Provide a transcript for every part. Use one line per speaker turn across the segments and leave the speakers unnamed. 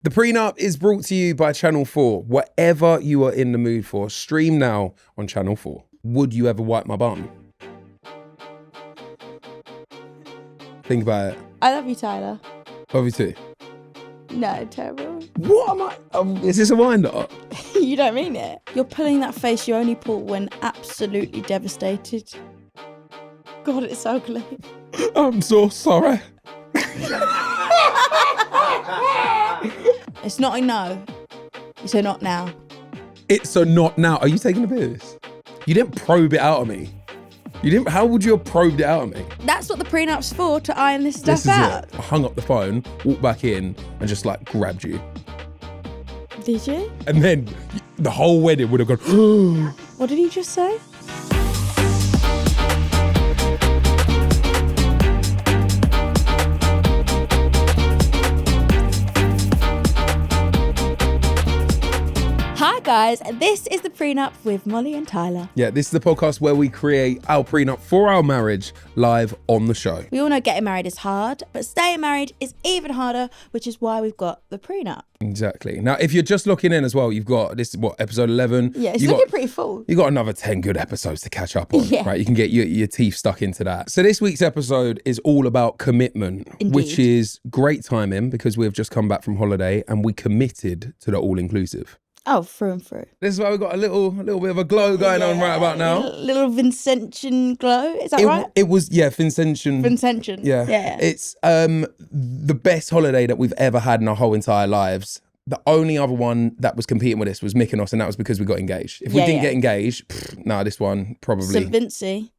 The Prenup is brought to you by Channel 4. Whatever you are in the mood for, stream now on Channel 4. Would you ever wipe my bum? Think about it.
I love you, Tyler.
Love you too.
No, terrible.
What am I? Is this a wind-up?
You don't mean it. You're pulling that face you only pull when absolutely devastated. God, it's ugly.
I'm so sorry.
It's not a no. It's a not now.
It's a not now. Are you taking the piss? You didn't probe it out of me. You didn't. How would you have probed it out of me?
That's what the prenup's for, to iron this stuff
This is
out.
it. I hung up the phone, walked back in, and just like grabbed you.
Did you?
And then the whole wedding would have gone.
What did he just say? Hi guys, this is The Prenup with Molly and Tyler.
Yeah, this is the podcast where we create our prenup for our marriage live on the show.
We all know getting married is hard, but staying married is even harder, which is why we've got The Prenup.
Exactly. Now, if you're just looking in as well, you've got this, episode 11?
Yeah, it's looking pretty full.
You got another 10 good episodes to catch up on,
Yeah.
right? You can get your teeth stuck into that. So this week's episode is all about commitment,
Indeed.
which is great timing because we've just come back from holiday and we committed to the all-inclusive.
Oh, through and through.
This is why we've got a little bit of a glow going on right about now.
Little Vincentian glow, is that right?
It was, yeah, Vincentian.
Vincentian.
Yeah. It's the best holiday that we've ever had in our whole entire lives. The only other one that was competing with this was Mykonos, and that was because we got engaged. If we didn't get engaged, this one probably...
St. Vinci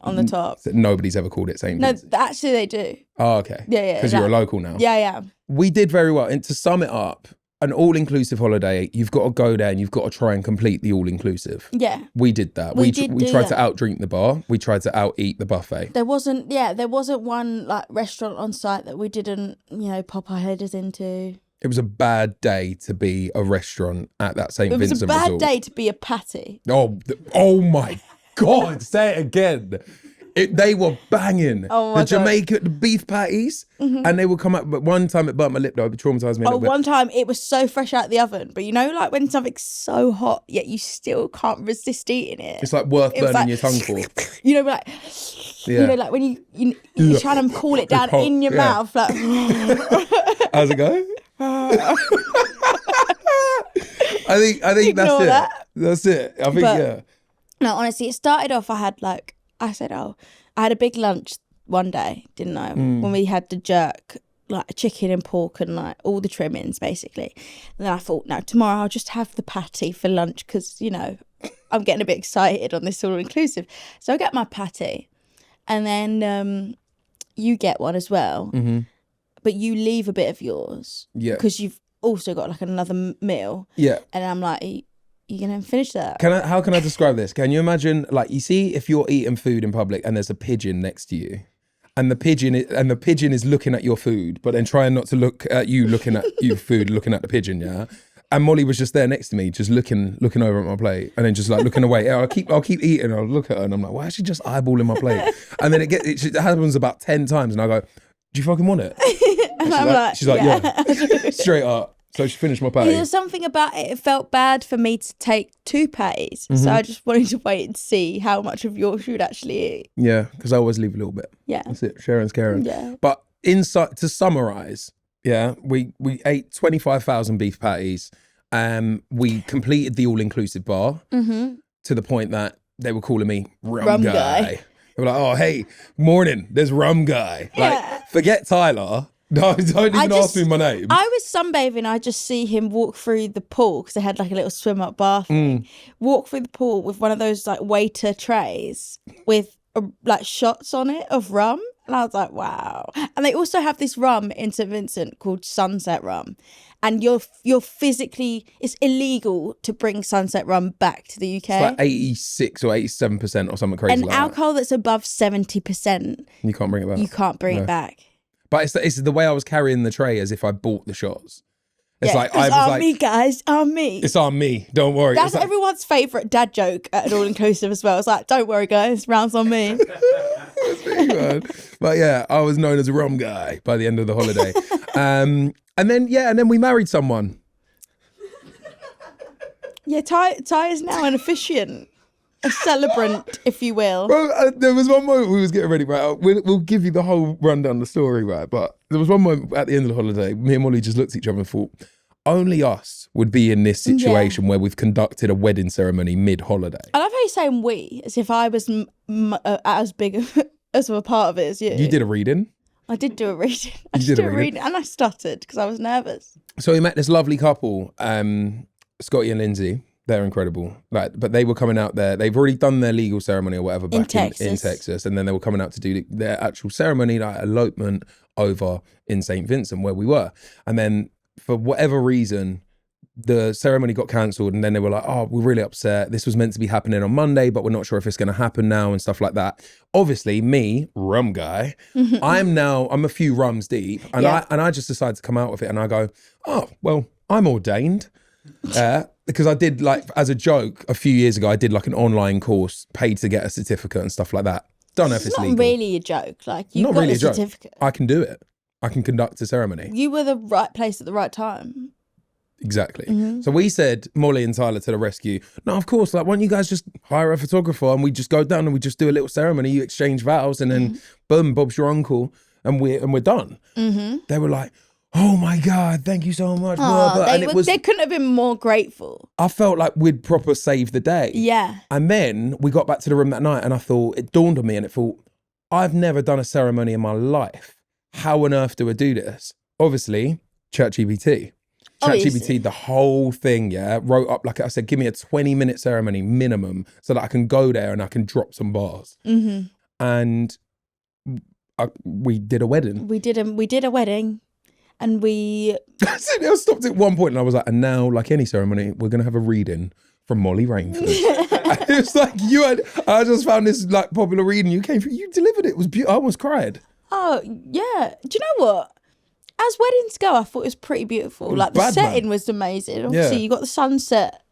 on the top.
Nobody's ever called it St.
No,
Vincent.
actually they do.
Oh, okay.
Yeah.
Because you're a local now.
Yeah.
We did very well. And to sum it up, an all-inclusive holiday, you've got to go there and you've got to try and complete the all-inclusive.
Yeah.
We did that.
We
tried to outdrink the bar. We tried to out-eat the buffet.
There wasn't one like restaurant on site that we didn't, pop our headers into.
It was a bad day to be a restaurant at that St. Vincent
It was a bad
resort.
day to be a patty.
Oh my God, say it again. They were banging.
Oh my
the Jamaica, the beef patties, and they would come up. But one time it burnt my lip though, it traumatized me a little bit.
One time it was so fresh out the oven, but like when something's so hot, yet you still can't resist eating it.
It's like worth burning
like,
your tongue for.
Like when you're trying to cool it down in your mouth. Like,
how's it go? I think that's
Ignore
it.
that.
That's it. I think, yeah.
No, honestly, it started off, I had a big lunch one day, didn't I? When we had the jerk, like chicken and pork and like all the trimmings, basically. And then I thought, no, tomorrow I'll just have the patty for lunch because, I'm getting a bit excited on this all-inclusive. So I get my patty and then you get one as well.
Mm-hmm.
But you leave a bit of yours.
Yeah.
Because you've also got like another meal.
Yeah.
And I'm like, you going to finish that?
How can I describe this? Can you imagine, like, you see if you're eating food in public and there's a pigeon next to you, and the pigeon is looking at your food, but then trying not to look at you looking at your food, looking at the pigeon, yeah. And Molly was just there next to me, just looking over at my plate, and then just like looking away. Yeah, I'll keep eating. I'll look at her, and I'm like, why is she just eyeballing my plate? And then it happens about 10 times, and I go, do you fucking want it? And she's like, yeah. Straight up. So she finished my patty.
There was something about it. It felt bad for me to take 2 patties. So I just wanted to wait and see how much of yours you would actually eat.
Yeah, because I always leave a little bit.
Yeah.
That's it. Sharing's caring.
Yeah.
But to summarise, yeah, we ate 25,000 beef patties. We completed the all-inclusive bar to the point that they were calling me rum guy. They were like, oh, hey, morning, there's rum guy.
Yeah.
Like, forget Tyler. No, don't even ask me my name.
I was sunbathing. I just see him walk through the pool because they had like a little swim up bar thing. Walk through the pool with one of those like waiter trays with like shots on it of rum. And I was like, wow. And they also have this rum in St. Vincent called Sunset Rum. And you're physically, it's illegal to bring Sunset Rum back to the UK.
It's like 86 or 87% or something crazy
and
like that.
alcohol that's above 70%,
You can't bring it back.
you can't bring it back.
But it's the way I was carrying the tray as if I bought the shots. It's like I was like,
me, guys, on me.
it's on me. Don't worry.
That's
It's like,
everyone's favourite dad joke at an all-inclusive as well. It's like, don't worry, guys, rounds on me.
But yeah, I was known as a rum guy by the end of the holiday. And then we married someone.
Yeah, Ty is now an officiant, a celebrant, if you will.
Well, there was one moment we was getting ready, right? We'll give you the whole rundown of the story, right? But there was one moment at the end of the holiday, me and Molly just looked at each other and thought, only us would be in this situation where we've conducted a wedding ceremony mid-holiday.
I love how you're saying we, as if I was as big as a part of it as you.
You did a reading.
I did do a reading. I
You did
did
a
a reading, and I stuttered because I was nervous.
So we met this lovely couple, Scotty and Lindsay. They're incredible. But they were coming out there. They've already done their legal ceremony or whatever back in Texas. And then they were coming out to do their actual ceremony, like elopement over in St. Vincent where we were. And then for whatever reason, the ceremony got cancelled, and then they were like, oh, we're really upset. This was meant to be happening on Monday, but we're not sure if it's going to happen now and stuff like that. Obviously, me, rum guy, I'm a few rums deep, and I just decided to come out with it, and I go, oh, well, I'm ordained. Because I did, like, as a joke, a few years ago, I did like an online course, paid to get a certificate and stuff like that. Don't know if it's legal.
Not really a joke. Like, you
Not
got
really
a
a joke.
certificate.
I can do it. I can conduct a ceremony.
You were the right place at the right time.
Exactly. So we said, Molly and Tyler to the rescue, no, of course, like, why don't you guys just hire a photographer and we just go down and we just do a little ceremony, you exchange vows, and then boom, Bob's your uncle, and we're done. They were like, oh my God, thank you so much.
They couldn't have been more grateful.
I felt like we'd proper saved the day.
Yeah.
And then we got back to the room that night, and I thought, it dawned on me, and it thought, I've never done a ceremony in my life. How on earth do I do this? Obviously, ChatGPT. ChatGPT, the whole thing, wrote up, like I said, give me a 20-minute ceremony minimum so that I can go there and I can drop some bars. And we did a wedding.
We did a wedding, and we...
I stopped at one point and I was like, and now, like any ceremony, we're going to have a reading from Molly Rainford. It's like I just found this like popular reading you came through. You delivered it. It was beautiful. I almost cried.
Oh, yeah. Do you know what? As weddings go, I thought it was pretty beautiful. Like, the setting was amazing. Obviously, you got the sunset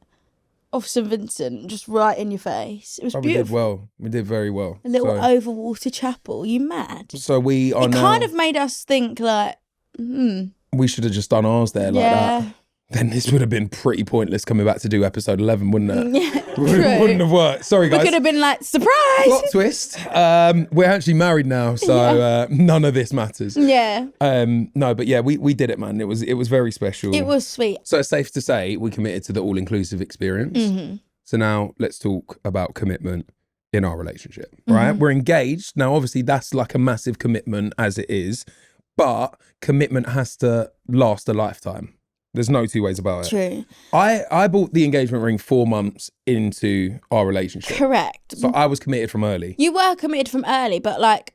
of St. Vincent just right in your face. It was beautiful.
We did well. We did very well.
A little overwater chapel. You mad?
So we are now... It
kind of made us think, like,
we should have just done ours there like that. Then this would have been pretty pointless coming back to do episode 11, wouldn't it?
Yeah,
wouldn't have worked. Sorry, guys.
We could have been like, surprise!
Plot twist. We're actually married now, so none of this matters.
Yeah.
No, but yeah, we did it, man. It was very special.
It was sweet.
So it's safe to say we committed to the all-inclusive experience. So now let's talk about commitment in our relationship, right? We're engaged. Now, obviously, that's like a massive commitment as it is, but commitment has to last a lifetime. There's no two ways about it.
True.
I bought the engagement ring 4 months into our relationship.
Correct.
So I was committed from early.
You were committed from early, but like,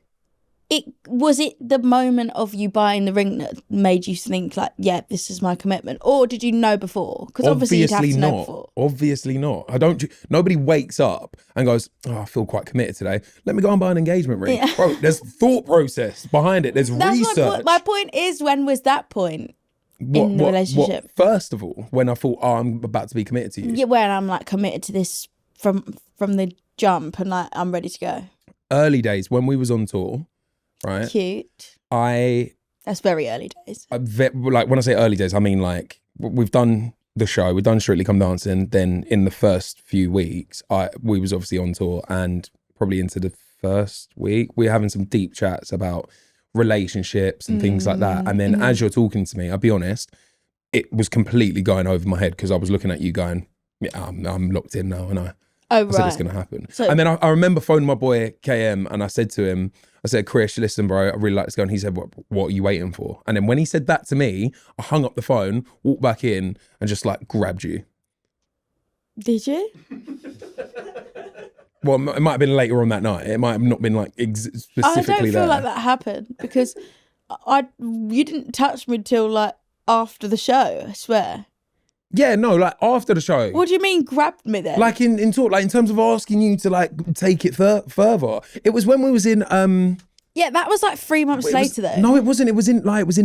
was it the moment of you buying the ring that made you think like, yeah, this is my commitment? Or did you know before? Because obviously you'd have to know before.
Obviously not. Nobody wakes up and goes, oh, I feel quite committed today. Let me go and buy an engagement ring. Yeah. Bro, there's thought process behind it. There's research.
My point is, when was that point? In the relationship.
First of all, when I thought, oh, I'm about to be committed to you.
Yeah, when I'm like committed to this from the jump and like I'm ready to go.
Early days when we was on tour, right?
Cute. That's very early days.
Like when I say early days, I mean like we've done the show, we've done Strictly Come Dancing. Then in the first few weeks, we was obviously on tour, and probably into the first week, we were having some deep chats about relationships and things like that. And then as you're talking to me, I'll be honest, it was completely going over my head because I was looking at you going, yeah, I'm locked in now, and I said it's going to happen. And then I remember phoning my boy KM, and I said to him, I said, Chris, listen, bro, I really like this guy. And he said, what are you waiting for? And then when he said that to me, I hung up the phone, walked back in, and just like grabbed you.
Did you?
Well, it might have been later on that night. It might have not been like specifically there.
I don't feel like that happened because you didn't touch me till like after the show, I swear.
Yeah, no, like after the show.
What do you mean grabbed me then?
Like in talk, like in terms of asking you to like take it further. It was when we was in
yeah, that was like 3 months later though.
No, it wasn't. It was in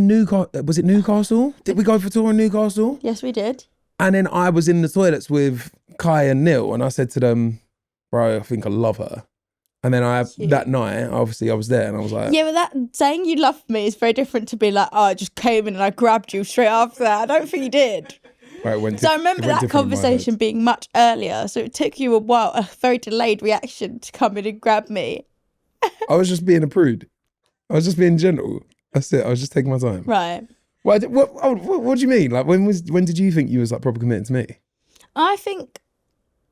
Newcastle. Was it Newcastle? Did we go for a tour in Newcastle?
Yes, we did.
And then I was in the toilets with Kai and Neil, and I said to them, bro, I think I love her. And then that night, obviously, I was there, and I was like,
Yeah, but that saying you loved me is very different to be like, oh, I just came in and I grabbed you straight after that. I don't think you did.
right,
So I remember that conversation being much earlier. So it took you a while, a very delayed reaction to come in and grab me.
I was just being a prude. I was just being gentle. That's it. I was just taking my time.
Right.
What do you mean? Like, when did you think you was like proper committed to me?
I think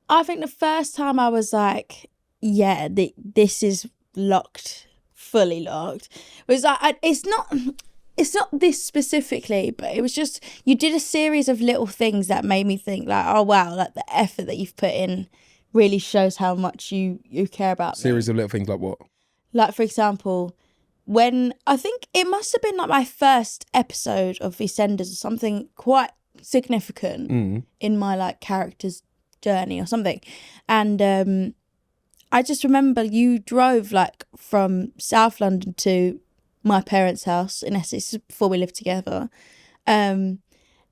the first time I was like, yeah, this is locked, fully locked, was like, it's not this specifically, but it was just, you did a series of little things that made me think like, oh wow, like the effort that you've put in really shows how much you care about me.
Series of little things like what?
Like, for example, when I think it must have been like my first episode of EastEnders or something quite significant in my like character's journey or something, and I just remember you drove like from South London to my parents' house in Essex before we lived together, and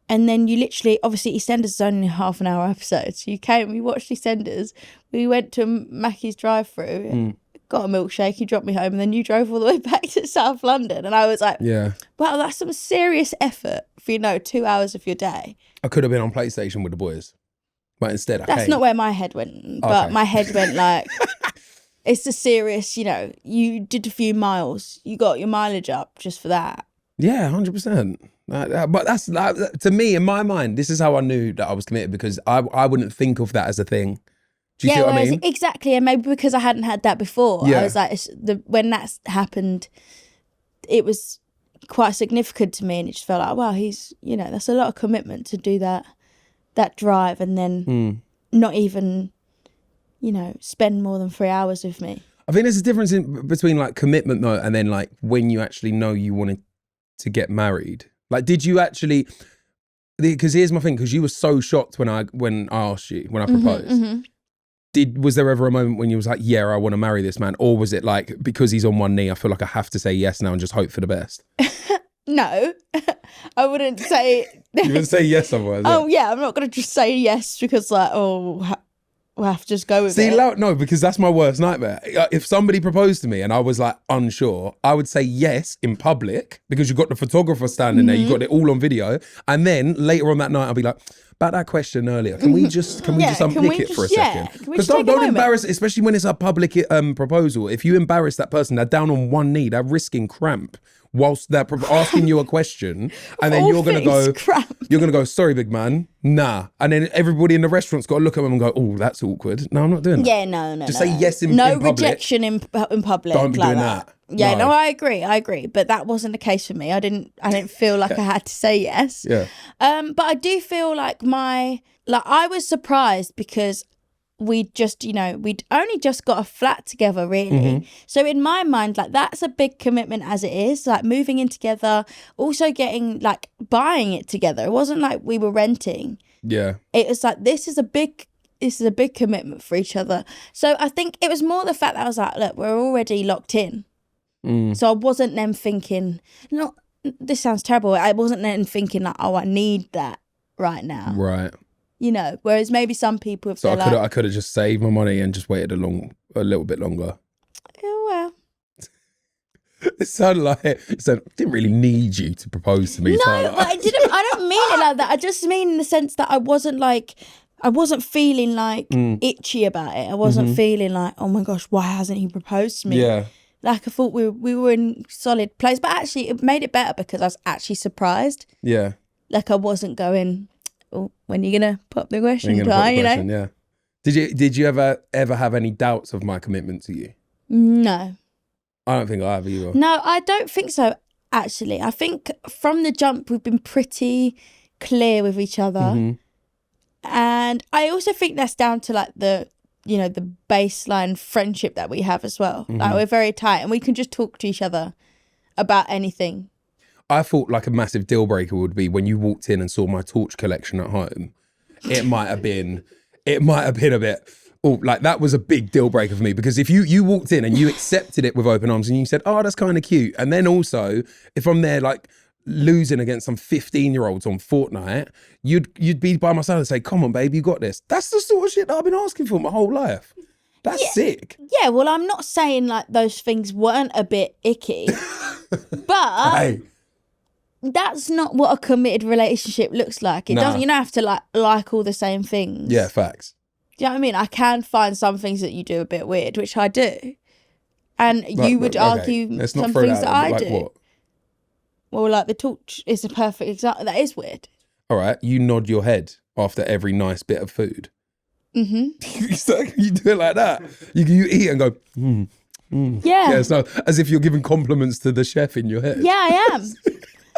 then you literally, obviously EastEnders is only a half an hour episode, so you came, we watched EastEnders, we went to Mackie's drive-through, got a milkshake, you dropped me home, and then you drove all the way back to South London, and I was like,
yeah,
wow, that's some serious effort for 2 hours of your day.
I could have been on PlayStation with the boys, but instead
That's not where my head went, but
Okay.
my head went like, it's a serious, you did a few miles, you got your mileage up just for that.
Yeah, 100%. But that's to me, in my mind, this is how I knew that I was committed, because I wouldn't think of that as a thing. Do you see what I mean?
Exactly, and maybe because I hadn't had that before,
Yeah.
I was like, when that's happened, it was quite significant to me, and it just felt like, wow, he's, that's a lot of commitment to do that drive, and then not even, spend more than 3 hours with me.
I think there's a difference between like commitment though, and then like when you actually know you wanted to get married. Like, did you actually? Because here's my thing. Because you were so shocked when I asked you, when I proposed. Was there ever a moment when you was like, yeah, I want to marry this man, or was it like, because he's on one knee, I feel like I have to say yes now and just hope for the best?
No, I wouldn't say.
You wouldn't say yes otherwise.
Oh yeah, I'm not gonna just say yes because like, we'll have to just go with it.
No, because that's my worst nightmare. If somebody proposed to me and I was like unsure, I would say yes in public, because you've got the photographer standing there, you've got it all on video, and then later on that night I'll be like, about that question earlier, can we just unpick it for a second? Because don't embarrass it, especially when it's a public proposal. If you embarrass that person, they're down on one knee, they're risking cramp whilst they're asking you a question, and then you're gonna go, sorry, big man, nah, and then everybody in the restaurant's got to look at them and go, oh, that's awkward. No, I'm not doing that.
Yeah, no.
Just say yes in
no
public.
Rejection in public.
Don't be
like
doing that.
Yeah, no, I agree, but that wasn't the case for me. I didn't feel like I had to say yes.
Yeah.
But I do feel like I was surprised because we'd only just got a flat together, really. So in my mind, like, that's a big commitment as it is, like moving in together, also getting like buying it together. It wasn't like we were renting.
Yeah.
It was like, this is a big commitment for each other. So I think it was more the fact that I was like, look, we're already locked in. So I wasn't then thinking, this sounds terrible. I wasn't then thinking like, oh, I need that right now.
Right.
Whereas maybe some people,
So I could have just saved my money and just waited a little bit longer.
Oh, well.
It sounded like I didn't really need you to propose to me.
No,
Tyler.
but I don't mean it like that. I just mean in the sense that I wasn't feeling like itchy about it. I wasn't feeling like, oh my gosh, why hasn't he proposed to me?
Yeah.
Like, I thought we were in solid place. But actually, it made it better because I was actually surprised.
Yeah.
Like, I wasn't going, oh, when are you going to pop the question,
Yeah. Did you ever have any doubts of my commitment to you?
No.
I don't think I have either.
No, I don't think so, actually. I think from the jump, we've been pretty clear with each other. And I also think that's down to like the baseline friendship that we have as well. Like, we're very tight and we can just talk to each other about anything.
I thought like a massive deal breaker would be when you walked in and saw my torch collection at home. It might have been a bit, like that was a big deal breaker for me, because if you walked in and you accepted it with open arms and you said, oh, that's kind of cute. And then also if I'm there like losing against some 15-year-olds on Fortnite, you'd be by my side and say, come on, babe, you got this. That's the sort of shit that I've been asking for my whole life. That's sick.
Yeah, well, I'm not saying like those things weren't a bit icky, but
Hey,
that's not what a committed relationship looks like. It
Nah.
doesn't. You don't have to like all the same things.
yeah, facts.
Do you know what I mean? I can find some things that you do a bit weird, which I do, and
Like,
you would
okay,
argue
let's not
some
throw
things
that
that
out,
I
like
do.
what?
Well, like the torch is a perfect example. That is weird.
All right, you nod your head after every nice bit of food.
Mm-hmm.
You do it like that. You eat and go,
Yeah.
yeah, so as if you're giving compliments to the chef in your head.
Yeah, I am.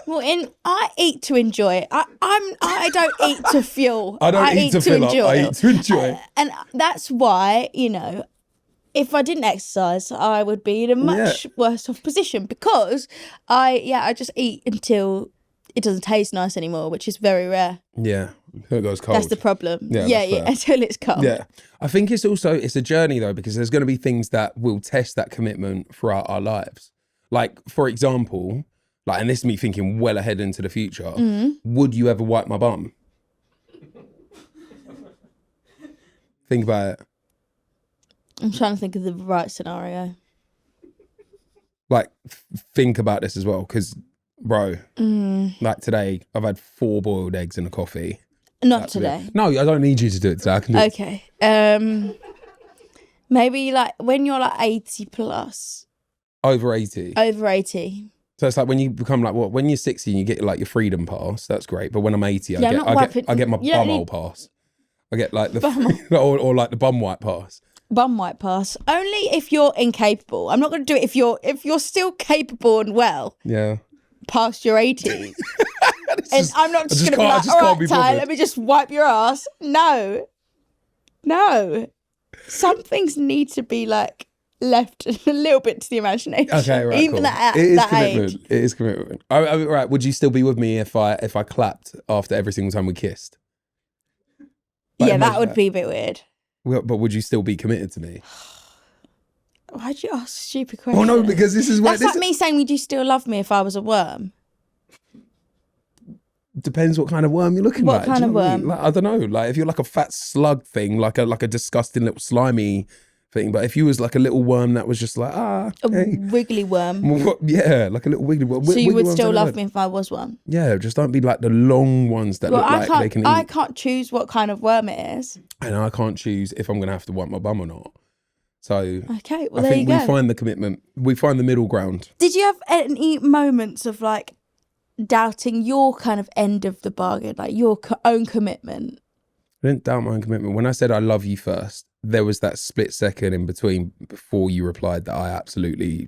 Well, I eat to enjoy it. I don't eat to fuel.
I don't eat to fill up. I eat to enjoy.
And that's why, if I didn't exercise, I would be in a much worse off position because I just eat until it doesn't taste nice anymore, which is very rare.
Yeah, it goes cold.
That's the problem.
Yeah,
Yeah,
that's fair.
until it's cold.
Yeah, I think it's a journey though, because there's going to be things that will test that commitment throughout our lives. Like, for example, and this is me thinking well ahead into the future, would you ever wipe my bum? Think about it.
I'm trying to think of the right scenario.
Like, think about this as well, because, bro, like today, I've had 4 boiled eggs in a coffee.
Not today.
No, I don't need you to do it today. I can do it.
Okay. Maybe like when you're like 80 plus,
Over 80.
over 80.
So it's like when you become like what? When you're 60 and you get like your freedom pass, that's great. But when I'm 80,
Yeah, I'm not wiping-
I get my
you don't
bumhole
need-
pass. I get like the or like the bum wipe pass.
Bum wipe pass. Only if you're incapable. I'm not going to do it if you're still capable and well
Yeah.
past your 80s. And I'm not just going to be like, all right, Ty,
bothered.
let me just wipe your ass. No. Some things need to be like left a little bit to the imagination.
Okay, right.
Even
cool.
at
It is
that
commitment.
age.
It is commitment. Right. Would you still be with me if I clapped after every single time we kissed? Like,
Yeah, that
imagine
would be a bit weird.
Well, but would you still be committed to me?
Why'd you ask a stupid question?
Oh no, because this is where
That's like me saying, would you still love me if I was a worm?
depends what kind of worm you're looking
What
at.
kind
Do you
of
know what I mean?
worm?
Like, I don't know. Like if you're like a fat slug thing, like a disgusting little slimy thing. But if you was like a little worm that was just like
A
hey.
wiggly worm.
Yeah, like a little wiggly worm.
So you
Wiggly
would
worms
still
are
love
good.
me if I was one?
Yeah, just don't be like the long ones that
Well,
look like they can eat.
I can't choose what kind of worm it is.
And I can't choose if I'm going to have to wipe my bum or not. So
Okay, well,
I
there you
think
go.
we find the commitment. We find the middle ground.
Did you have any moments of like doubting your kind of end of the bargain, like your own commitment?
I didn't doubt my own commitment. When I said I love you first, there was that split second in between before you replied that I absolutely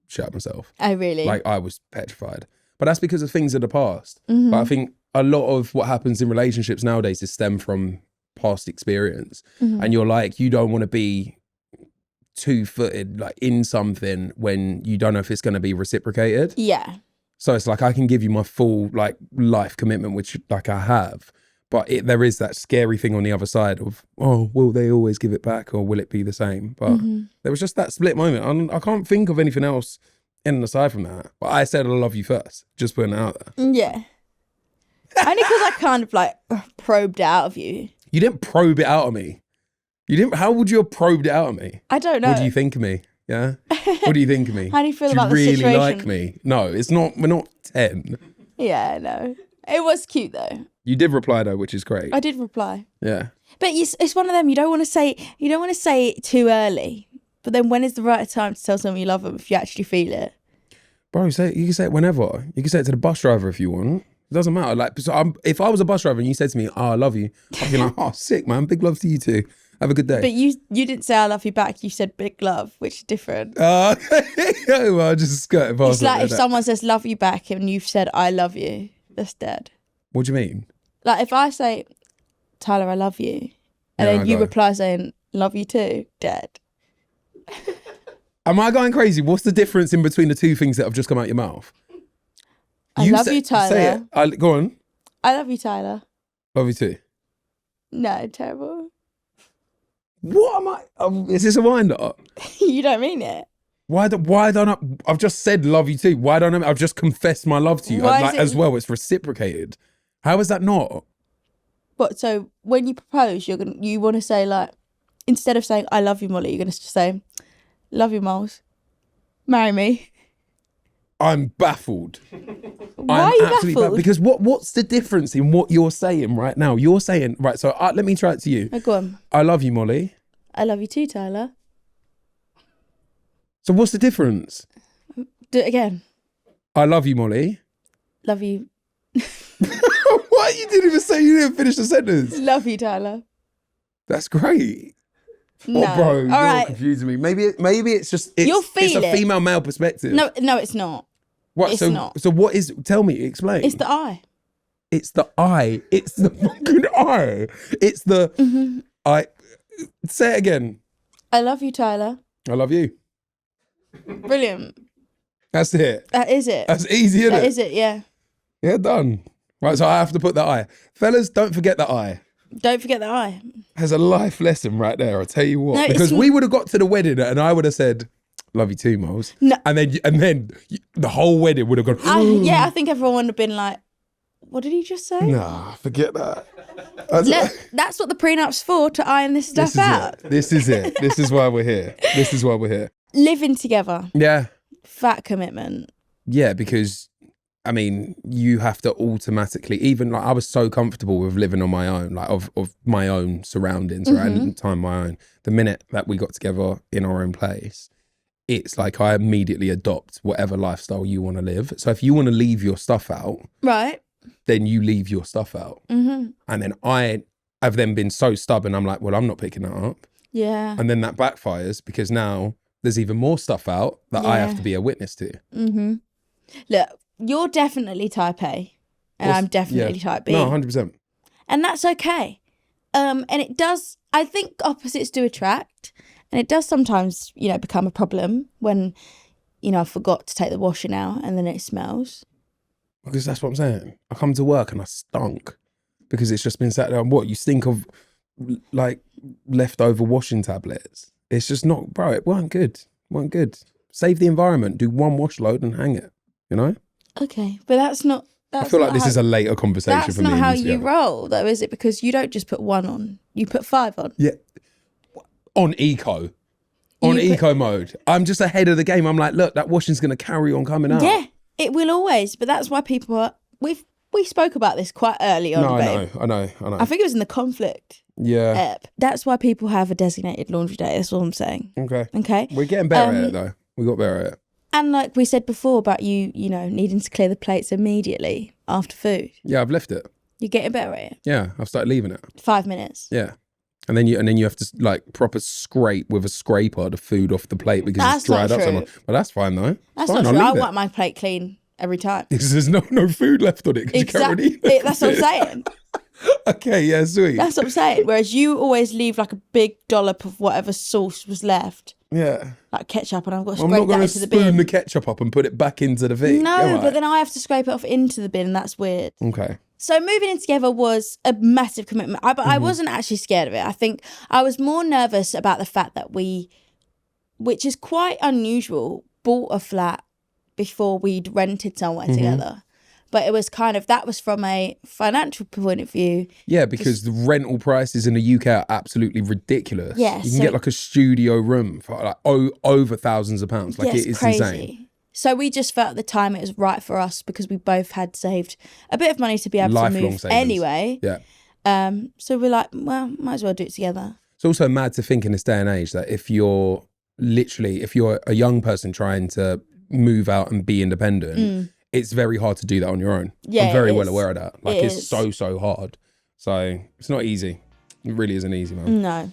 shut myself.
Oh, really?
Like I was petrified. But that's because of things of the past.
Mm-hmm.
But I think a lot of what happens in relationships nowadays is stem from past experience.
Mm-hmm.
And you're like, you don't want to be 2-footed like in something when you don't know if it's going to be reciprocated.
Yeah.
So it's like I can give you my full like life commitment, which like I have, but there is that scary thing on the other side of, oh, will they always give it back or will it be the same? But there was just that split moment. I can't think of anything else in and aside from that. But I said I love you first, just putting it out there.
Yeah. Only because I kind of like probed out of you.
You didn't probe it out of me. You didn't. How would you have probed it out of me?
I don't know.
What do you think of me? Yeah. What do you think of me?
How do you feel
do
about
you
the
really
situation?
like me? No, it's not. We're not 10.
Yeah, I know. It was cute though.
You did reply though, which is great.
I did reply.
Yeah.
But it's one of them. You don't want to say it too early. But then when is the right time to tell someone you love them if you actually feel it?
Bro, you can say it whenever. You can say it to the bus driver if you want. It doesn't matter. Like, so if I was a bus driver and you said to me, "Oh, I love you," I'd be like, "Oh, sick, man. Big love to you too. Have a good day."
But you didn't say I love you back. You said big love, which is different.
Well, I just skirted past
It's like
it
if someone says love you back and you've said I love you, that's dead.
What do you mean?
Like if I say, Tyler, I love you, and
Yeah,
then
I
you
go.
reply saying love you too, dead.
Am I going crazy? What's the difference in between the two things that have just come out your mouth?
I love
say-
you, Tyler.
Say it. Go on.
I love you, Tyler.
Love you too.
No, terrible.
What am I? Is this a wind up?
You don't mean it.
Why don't I? I've just said love you too. Why don't I? I've just confessed my love to you.
Why is
Like,
it-
as well, it's reciprocated. How is that not?
But so when you propose, you want to say like, instead of saying, I love you, Molly, you're going to say, love you, Moles. Marry me.
I'm baffled.
Why are you baffled?
Because what's the difference in what you're saying right now? You're saying, right, so let me try it to you.
Oh, go on.
I love you, Molly.
I love you too, Tyler.
So what's the difference?
Do it again.
I love you, Molly.
Love you.
What? You didn't even say, you didn't finish the sentence.
Love you, Tyler.
That's great.
No.
Oh, bro, you're
right.
confusing me. Maybe it's just
You'll
it's
feel
a
it.
female male perspective.
No, it's not.
What?
It's not.
So what is? Tell me. Explain.
It's the I.
It's the I. It's the fucking I. It's the I. Say it again.
I love you, Tyler.
I love you.
Brilliant.
That's it.
That is it.
That's easy, isn't
That
it?
is it, yeah.
Yeah, done. Right, so I have to put the I. Fellas, don't forget the I.
Don't forget the I.
Has a life lesson right there. I'll tell you what.
No,
because
it's-
we would have got to the wedding and I would have said, "Love you too, Moles."
No.
And then the whole wedding would have gone.
I think everyone would have been like, what did he just say?
Nah, forget that.
That's what the prenup's for, to iron this stuff
This is
out.
it. This is it. This is why we're here. This is why we're here.
Living together.
Yeah.
Fat commitment.
Yeah, because I mean, you have to automatically, even like I was so comfortable with living on my own, like of my own surroundings, right? And time my own. The minute that we got together in our own place, it's like I immediately adopt whatever lifestyle you want to live. So if you want to leave your stuff out,
Right.
then you leave your stuff out. And then I have then been so stubborn, I'm like, well, I'm not picking that up.
Yeah.
And then that backfires because now there's even more stuff out that I have to be a witness to.
Look, you're definitely type A and I'm definitely type B.
No, 100%.
And that's okay. And it does, I think opposites do attract. And it does sometimes, become a problem when, I forgot to take the washing out and then it smells.
Because that's what I'm saying. I come to work and I stunk because it's just been sat there. And what, you stink of like leftover washing tablets? It's just not, bro, it weren't good. Save the environment. Do one wash load and hang it,
Okay, but that's not...
I feel like this is a later conversation
That's
for me.
not how
and
you roll, though, is it? Because you don't just put one on. You put 5 on.
Yeah. On eco. On eco mode. I'm just ahead of the game. I'm like, look, that washing's going to carry on coming out.
Yeah, it will always. But that's why people are... We spoke about this quite early on,
No,
babe.
I know.
I think it was in the conflict
Yeah.
ep. That's why people have a designated laundry day. That's all I'm saying.
Okay.
Okay?
We're getting better at it, though. We got better at it.
And like we said before about you needing to clear the plates immediately after food.
Yeah, I've left it.
You're getting better at it.
Yeah, I've started leaving it.
5 minutes.
Yeah. And then you have to like proper scrape with a scraper the food off the plate because
That's
it's dried
not
up so
true.
much. But that's fine though.
That's
Fine,
not true.
I'll
I
leave
want my plate clean every time.
because there's no food left on it. 'Cause you can't really eat it.
That's what I'm saying.
Okay, yeah, sweet.
That's what I'm saying. Whereas you always leave like a big dollop of whatever sauce was left,
Yeah.
like ketchup, and I've got to
I'm
scrape
not
that
going to
into the
spoon
bin.
the ketchup up and put it back into the thing.
No, but then I have to scrape it off into the bin, and that's weird.
Okay.
So moving in together was a massive commitment. But I
Mm-hmm.
wasn't actually scared of it. I think I was more nervous about the fact that we, which is quite unusual, bought a flat before we'd rented somewhere
Mm-hmm.
together. But it was that was from a financial point of view.
Yeah, because the rental prices in the UK are absolutely ridiculous.
Yeah,
You can
so-
get like a studio room for like over thousands of pounds. Like
Yeah,
it is
crazy.
insane.
So we just felt at the time it was right for us because we both had saved a bit of money to be able
Lifelong
to move
savings.
anyway.
Yeah.
So we're like, well, might as well do it together.
It's also mad to think in this day and age that if you're a young person trying to move out and be independent, it's very hard to do that on your own.
Yeah,
I'm very
it
well
is.
aware of that. Like
It
it's
is.
so hard. So it's not easy. It really isn't easy, man.
No.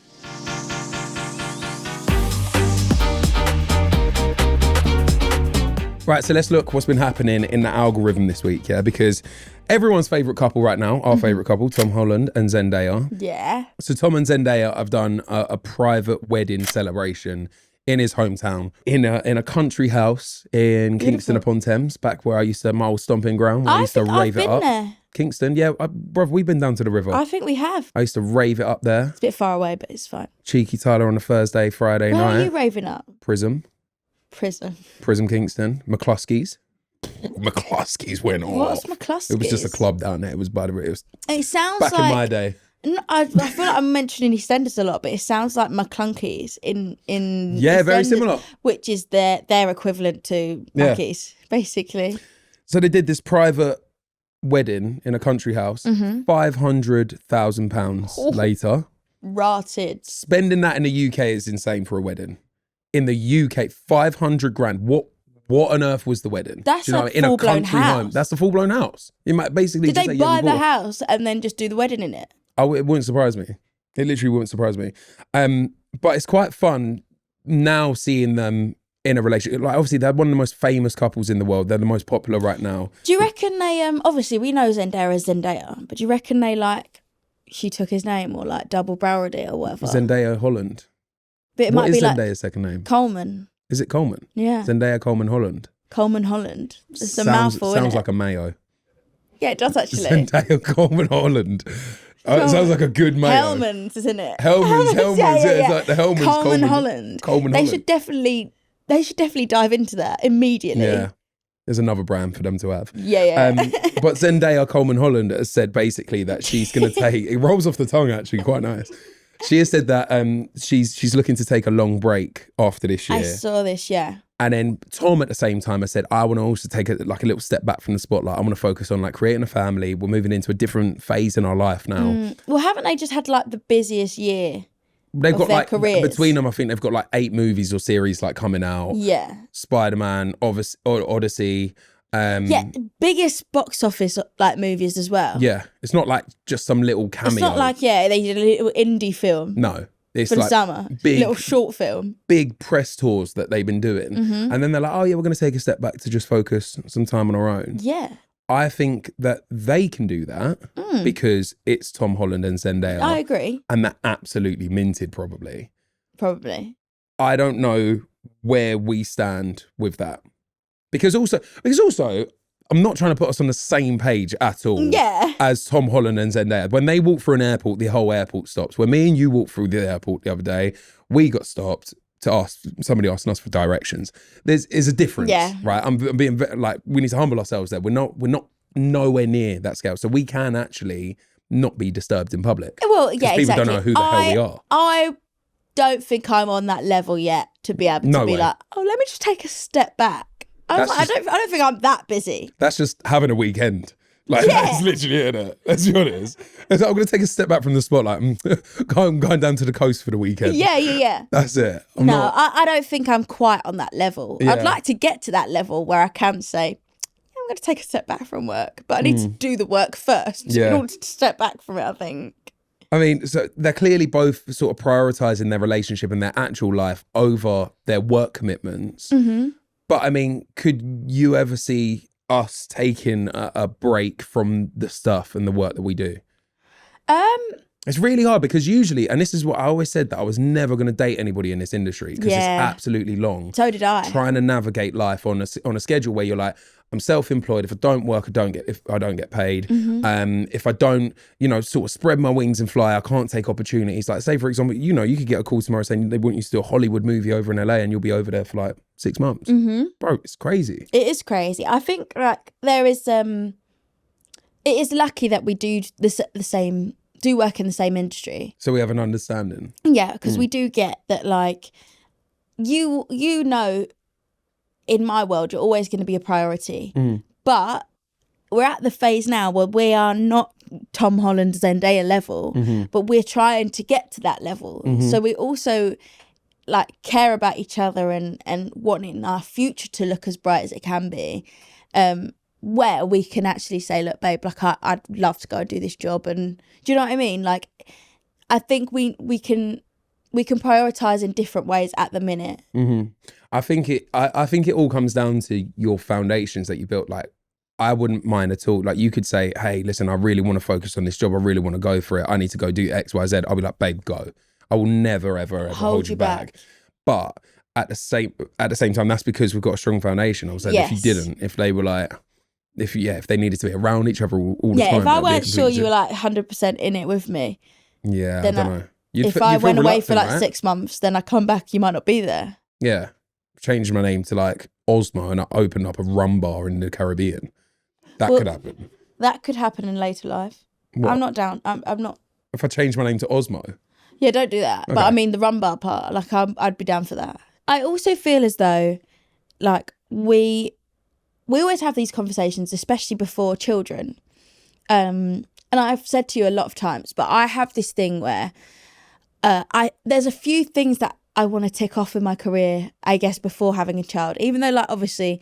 Right, so let's look what's been happening in the algorithm this week, yeah? Because everyone's favourite couple right now, our favourite couple, Tom Holland and Zendaya.
Yeah.
So Tom and Zendaya have done a private wedding celebration in his hometown, in a country house in Kingston upon Thames, back where I used to, my old stomping ground, where I used to
I've
rave it
been
up.
there.
Kingston, yeah, bruv, we've been down to the river.
I think we have.
I used to rave it up there.
It's a bit far away, but it's fine.
Cheeky Tyler on a Thursday, Friday
Where
night.
are you raving up?
Prism
Prison.
Kingston, McCluskey's. McCluskey's went off.
What's McCluskey's?
It was just a club down there. It was by the, it was
It sounds
back
like
in my day.
I feel like I'm mentioning EastEnders a lot, but it sounds like McClunkies in
Yeah, very
EastEnders,
similar.
which is their equivalent to
Yeah.
Mackey's, basically.
So they did this private wedding in a country house, £500,000
Oh.
later.
Rotted.
Spending that in the UK is insane for a wedding. In the UK, 500 grand. What on earth was the wedding?
That's
Do you know
a
what I mean? In a
full-blown
country home.
house.
That's a full-blown house. You might basically
Did
just
they
say, yeah,
buy
we
the
bought it.
house and then just do the wedding in it?
Oh, it wouldn't surprise me. It literally wouldn't surprise me. But it's quite fun now seeing them in a relationship. Like, obviously, they're one of the most famous couples in the world. They're the most popular right now.
Do you reckon they, obviously we know Zendaya is Zendaya, but do you reckon they she took his name or like double-barreled it or whatever?
Zendaya Holland.
But it
What
might
is
be like
Zendaya's second name?
Coleman.
Is it Coleman?
Yeah.
Zendaya Coleman Holland.
Coleman Holland. It's a mouthful,
Sounds
innit?
like a mayo.
Yeah, it does actually.
Zendaya Coleman Holland. It sounds like a good mayo.
Hellman's, isn't it?
Hellman's.
Yeah.
It's like the Hellman's
Coleman Holland.
Coleman
They
Holland.
should definitely dive into that immediately.
Yeah. There's another brand for them to have.
Yeah.
But Zendaya Coleman Holland has said basically that she's going to take, it rolls off the tongue actually, quite nice. She has said that she's looking to take a long break after this year.
I saw this, yeah.
And then Tom at the same time has said, I want to also take a little step back from the spotlight. I want to focus on like creating a family. We're moving into a different phase in our life now.
Well, haven't they just had like the busiest year?
They've
of
got
their
like,
careers.
between them, I think they've got like 8 movies or series like coming out.
Yeah.
Spider-Man, Odyssey.
Yeah, biggest box office like movies as well.
Yeah, it's not like just some little cameo.
It's not like, they did a little indie film
No, it's
for the
like
summer.
big-
Little short film.
big press tours that they've been doing.
Mm-hmm.
And then they're like, oh yeah, we're going to take a step back to just focus some time on our own.
Yeah.
I think that they can do that because it's Tom Holland and Zendaya.
I agree.
And they're absolutely minted probably.
Probably.
I don't know where we stand with that. Because also, I'm not trying to put us on the same page at all
Yeah.
as Tom Holland and Zendaya. When they walk through an airport, the whole airport stops. When me and you walked through the airport the other day, we got stopped to ask, somebody asking us for directions. Is a difference,
Yeah.
right? I'm being like, we need to humble ourselves there. We're not nowhere near that scale. So we can actually not be disturbed in public.
Well, yeah,
people
exactly.
don't know who the hell we are.
I don't think I'm on that level yet to be able to
No
be
way.
like, oh, let me just take a step back. I don't think I'm that busy.
That's just having a weekend. Like,
Yeah.
that's literally it. Let's be honest. It's like, I'm going to take a step back from the spotlight. I'm going down to the coast for the weekend.
Yeah.
That's it. I'm
No,
not.
I don't think I'm quite on that level.
Yeah.
I'd like to get to that level where I can say, I'm going to take a step back from work, but I need to do the work first
Yeah.
in order to step back from it, I think.
I mean, so they're clearly both sort of prioritizing their relationship and their actual life over their work commitments.
Mm-hmm.
But I mean, could you ever see us taking a break from the stuff and the work that we do? It's really hard because usually, and this is what I always said, that I was never going to date anybody in this industry because it's
Yeah.
absolutely long.
So did I.
Trying to navigate life on a schedule where you're like, I'm self-employed. If I don't work, I don't get paid.
Mm-hmm.
If I don't, sort of spread my wings and fly, I can't take opportunities. Like, say for example, you could get a call tomorrow saying they want you to do a Hollywood movie over in LA, and you'll be over there for like 6 months.
Mm-hmm.
Bro, it's crazy.
It is crazy. I think like there is it is lucky that we do do work in the same industry.
So we have an understanding.
Yeah, because we do get that like you know in my world you're always going to be a priority. But we're at the phase now where we are not Tom Holland Zendaya level, but we're trying to get to that level. So we also like care about each other and wanting our future to look as bright as it can be. Where we can actually say, look, babe, like I'd love to go and do this job, and do you know what I mean? Like, I think we can prioritize in different ways at the minute.
I think it all comes down to your foundations that you built. Like, I wouldn't mind at all. Like, you could say, hey, listen, I really want to focus on this job. I really want to go for it. I need to go do X, Y, Z. I'll be like, babe, go. I will never, ever, ever hold you back. But at the same time, that's because we've got a strong foundation. I was saying, if you didn't, if they were like, if they needed to be around each other all the time.
Yeah, if I
that'd be a
weren't sure
complete
you were like 100% in it with me,
yeah,
then
I don't know.
if I went away for like
right?
6 months, then I come back, you might not be there.
Yeah. Changed my name to like Osmo and I opened up a rum bar in the Caribbean. That could happen.
That could happen in later life.
What?
I'm not down. I'm not
If I change my name to Osmo?
Yeah, don't do that. But I mean, the rumbar part, like I'd be down for that. I also feel as though, like we always have these conversations, especially before children. And I've said to you a lot of times, but I have this thing where there's a few things that I want to tick off in my career, I guess, before having a child, even though, like, obviously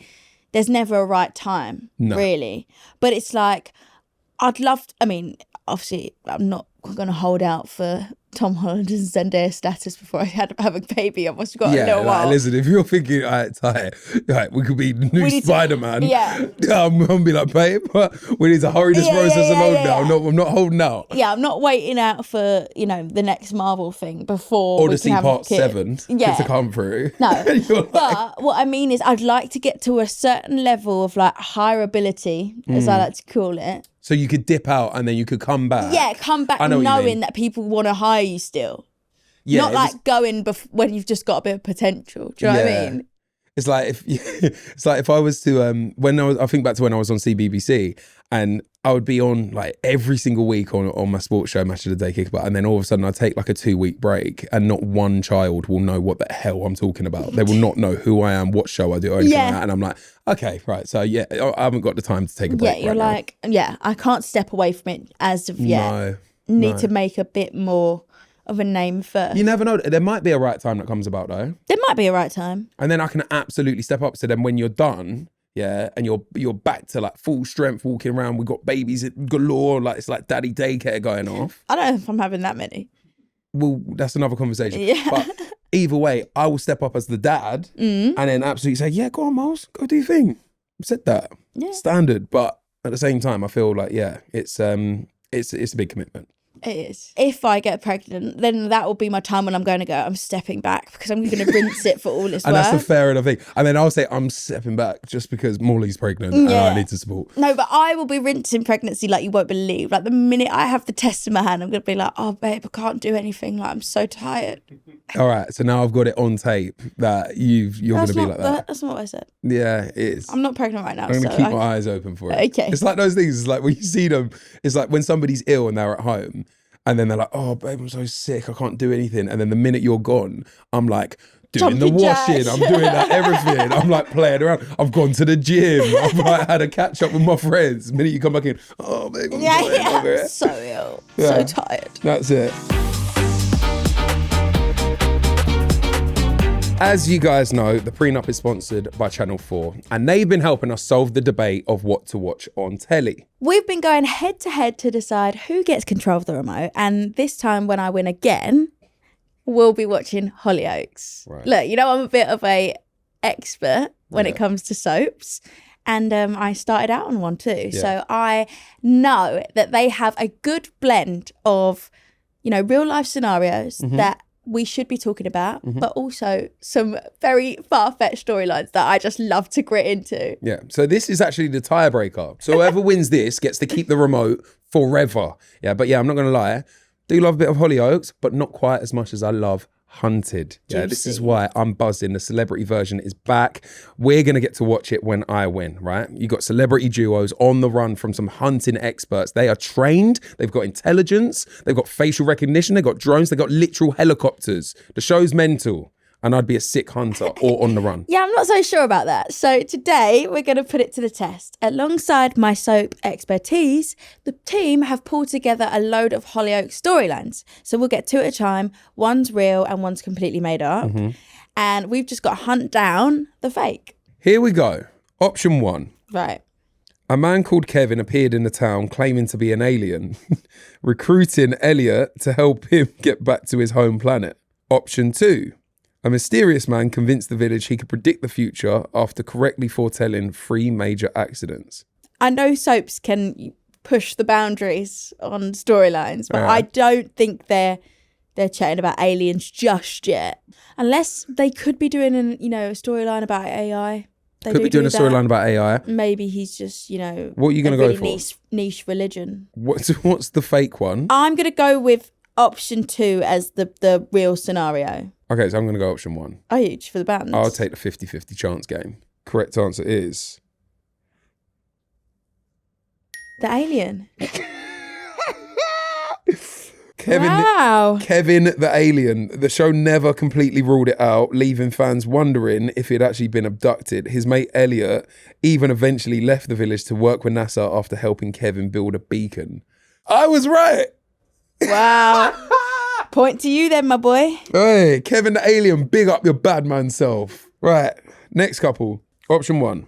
there's never a right time, really. But it's like, I mean, obviously I'm not going to hold out for Tom Holland and Zendaya status before I have a baby. I've also got a little while.
Listen, if you're thinking, all right, we could be the new Spider-Man. I'm going to be like, babe, we need to hurry this process along now. I'm not holding out.
Yeah, I'm not waiting out for, the next Marvel thing before
or
we
to see
can have
part
a kid.
7 to come through.
No,
like,
but what I mean is I'd like to get to a certain level of like hireability, as I like to call it.
So you could dip out and then you could come back.
Yeah, come back knowing that people want to hire you still. Yeah, not like going when you've just got a bit of potential. Do you know what I mean?
It's like if I was to I think back to when I was on CBBC and I would be on like every single week on my sports show Match of the Day Kickabout, and then all of a sudden I'd take like a 2-week break and not one child will know what the hell I'm talking about. They will not know who I am, what show I do, or anything like that. And I'm like, okay, right. So I haven't got the time to take a break.
Yeah, you're like, I can't step away from it as of yet. Need to make a bit more of a name first.
You never know. There might be a right time that comes about though.
There might be a right time.
And then I can absolutely step up. So then when you're done, and you're back to like full strength walking around, we've got babies galore, like it's like daddy daycare going off.
I don't know if I'm having that many.
Well, that's another conversation.
Yeah.
But either way, I will step up as the dad and then absolutely say, yeah, go on, Miles, go do your thing. I've said that. Yeah. Standard. But at the same time, I feel like, it's a big commitment.
It is. If I get pregnant, then that will be my time when I'm going to go, I'm stepping back because I'm going to rinse it for all it's
and
worth.
That's the fair enough thing. And then I'll say I'm stepping back just because Morley's pregnant and I need to support.
No, but I will be rinsing pregnancy like you won't believe. Like the minute I have the test in my hand, I'm going to be like, oh, babe, I can't do anything. Like I'm so tired.
All right. So now I've got it on tape that you're going to be like that.
That's not what I said.
Yeah, it is.
I'm not pregnant right now.
I'm going to keep my eyes open for it.
Okay.
It's like those things. It's like when you see them, it's like when somebody's ill and they're at home. And then they're like, oh, babe, I'm so sick. I can't do anything. And then the minute you're gone, I'm like doing the washing. I'm doing like everything. I'm like playing around. I've gone to the gym. I've like had a catch up with my friends. The minute you come back in, oh, babe, I'm tired.
So ill. So tired.
That's it. As you guys know, The Prenup is sponsored by Channel 4, and they've been helping us solve the debate of what to watch on telly. We've
been going head to head to decide who gets control of the remote, and this time when I win again, we'll be watching Hollyoaks. Right. Look, I'm a bit of a expert when it comes to soaps, and I started out on one too. Yeah. So I know that they have a good blend of, real life scenarios that we should be talking about, but also some very far-fetched storylines that I just love to grit into.
Yeah, so this is actually the tiebreaker. So whoever wins this gets to keep the remote forever. Yeah, but I'm not going to lie. Do love a bit of Hollyoaks, but not quite as much as I love Hunted. Yeah, this is why I'm buzzing. The celebrity version is back. We're going to get to watch it when I win, right? You got celebrity duos on the run from some hunting experts. They are trained. They've got intelligence. They've got facial recognition. They've got drones. They've got literal helicopters. The show's mental. And I'd be a sick hunter or on the run.
Yeah, I'm not so sure about that. So today we're going to put it to the test. Alongside my soap expertise, the team have pulled together a load of Hollyoaks storylines. So we'll get two at a time. One's real and one's completely made up. And we've just got to hunt down the fake.
Here we go. Option 1.
Right.
A man called Kevin appeared in the town claiming to be an alien, recruiting Elliot to help him get back to his home planet. Option 2. A mysterious man convinced the village he could predict the future after correctly foretelling 3 major accidents.
I know soaps can push the boundaries on storylines, but I don't think they're chatting about aliens just yet. Unless they could be doing a storyline about AI.
They could be doing a storyline about AI.
Maybe he's just,
what are you going to go for?
Niche religion.
What's the fake one?
I'm going to go with option 2 as the real scenario.
Okay, so I'm going to go option 1.
Are you for the bands?
I'll take the 50-50 chance game. Correct answer is...
the alien. Wow.
Kevin the alien. The show never completely ruled it out, leaving fans wondering if he'd actually been abducted. His mate Elliot even eventually left the village to work with NASA after helping Kevin build a beacon. I was right.
Wow. Point to you then, my boy.
Hey, Kevin the alien, big up your bad man self. Right, next couple. Option 1.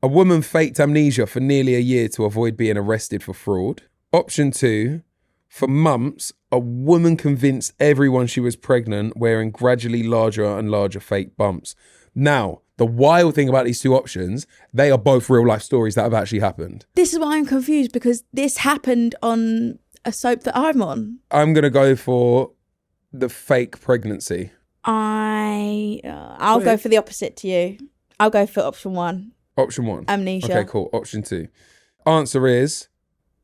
A woman faked amnesia for nearly a year to avoid being arrested for fraud. Option 2. For months, a woman convinced everyone she was pregnant, wearing gradually larger and larger fake bumps. Now, the wild thing about these two options, they are both real life stories that have actually happened.
This is why I'm confused, because this happened on a soap that I'm on.
I'm going to go for the fake pregnancy.
I'll go for the opposite to you. I'll go for option 1.
Option 1.
Amnesia.
Okay, cool. Option 2. Answer is...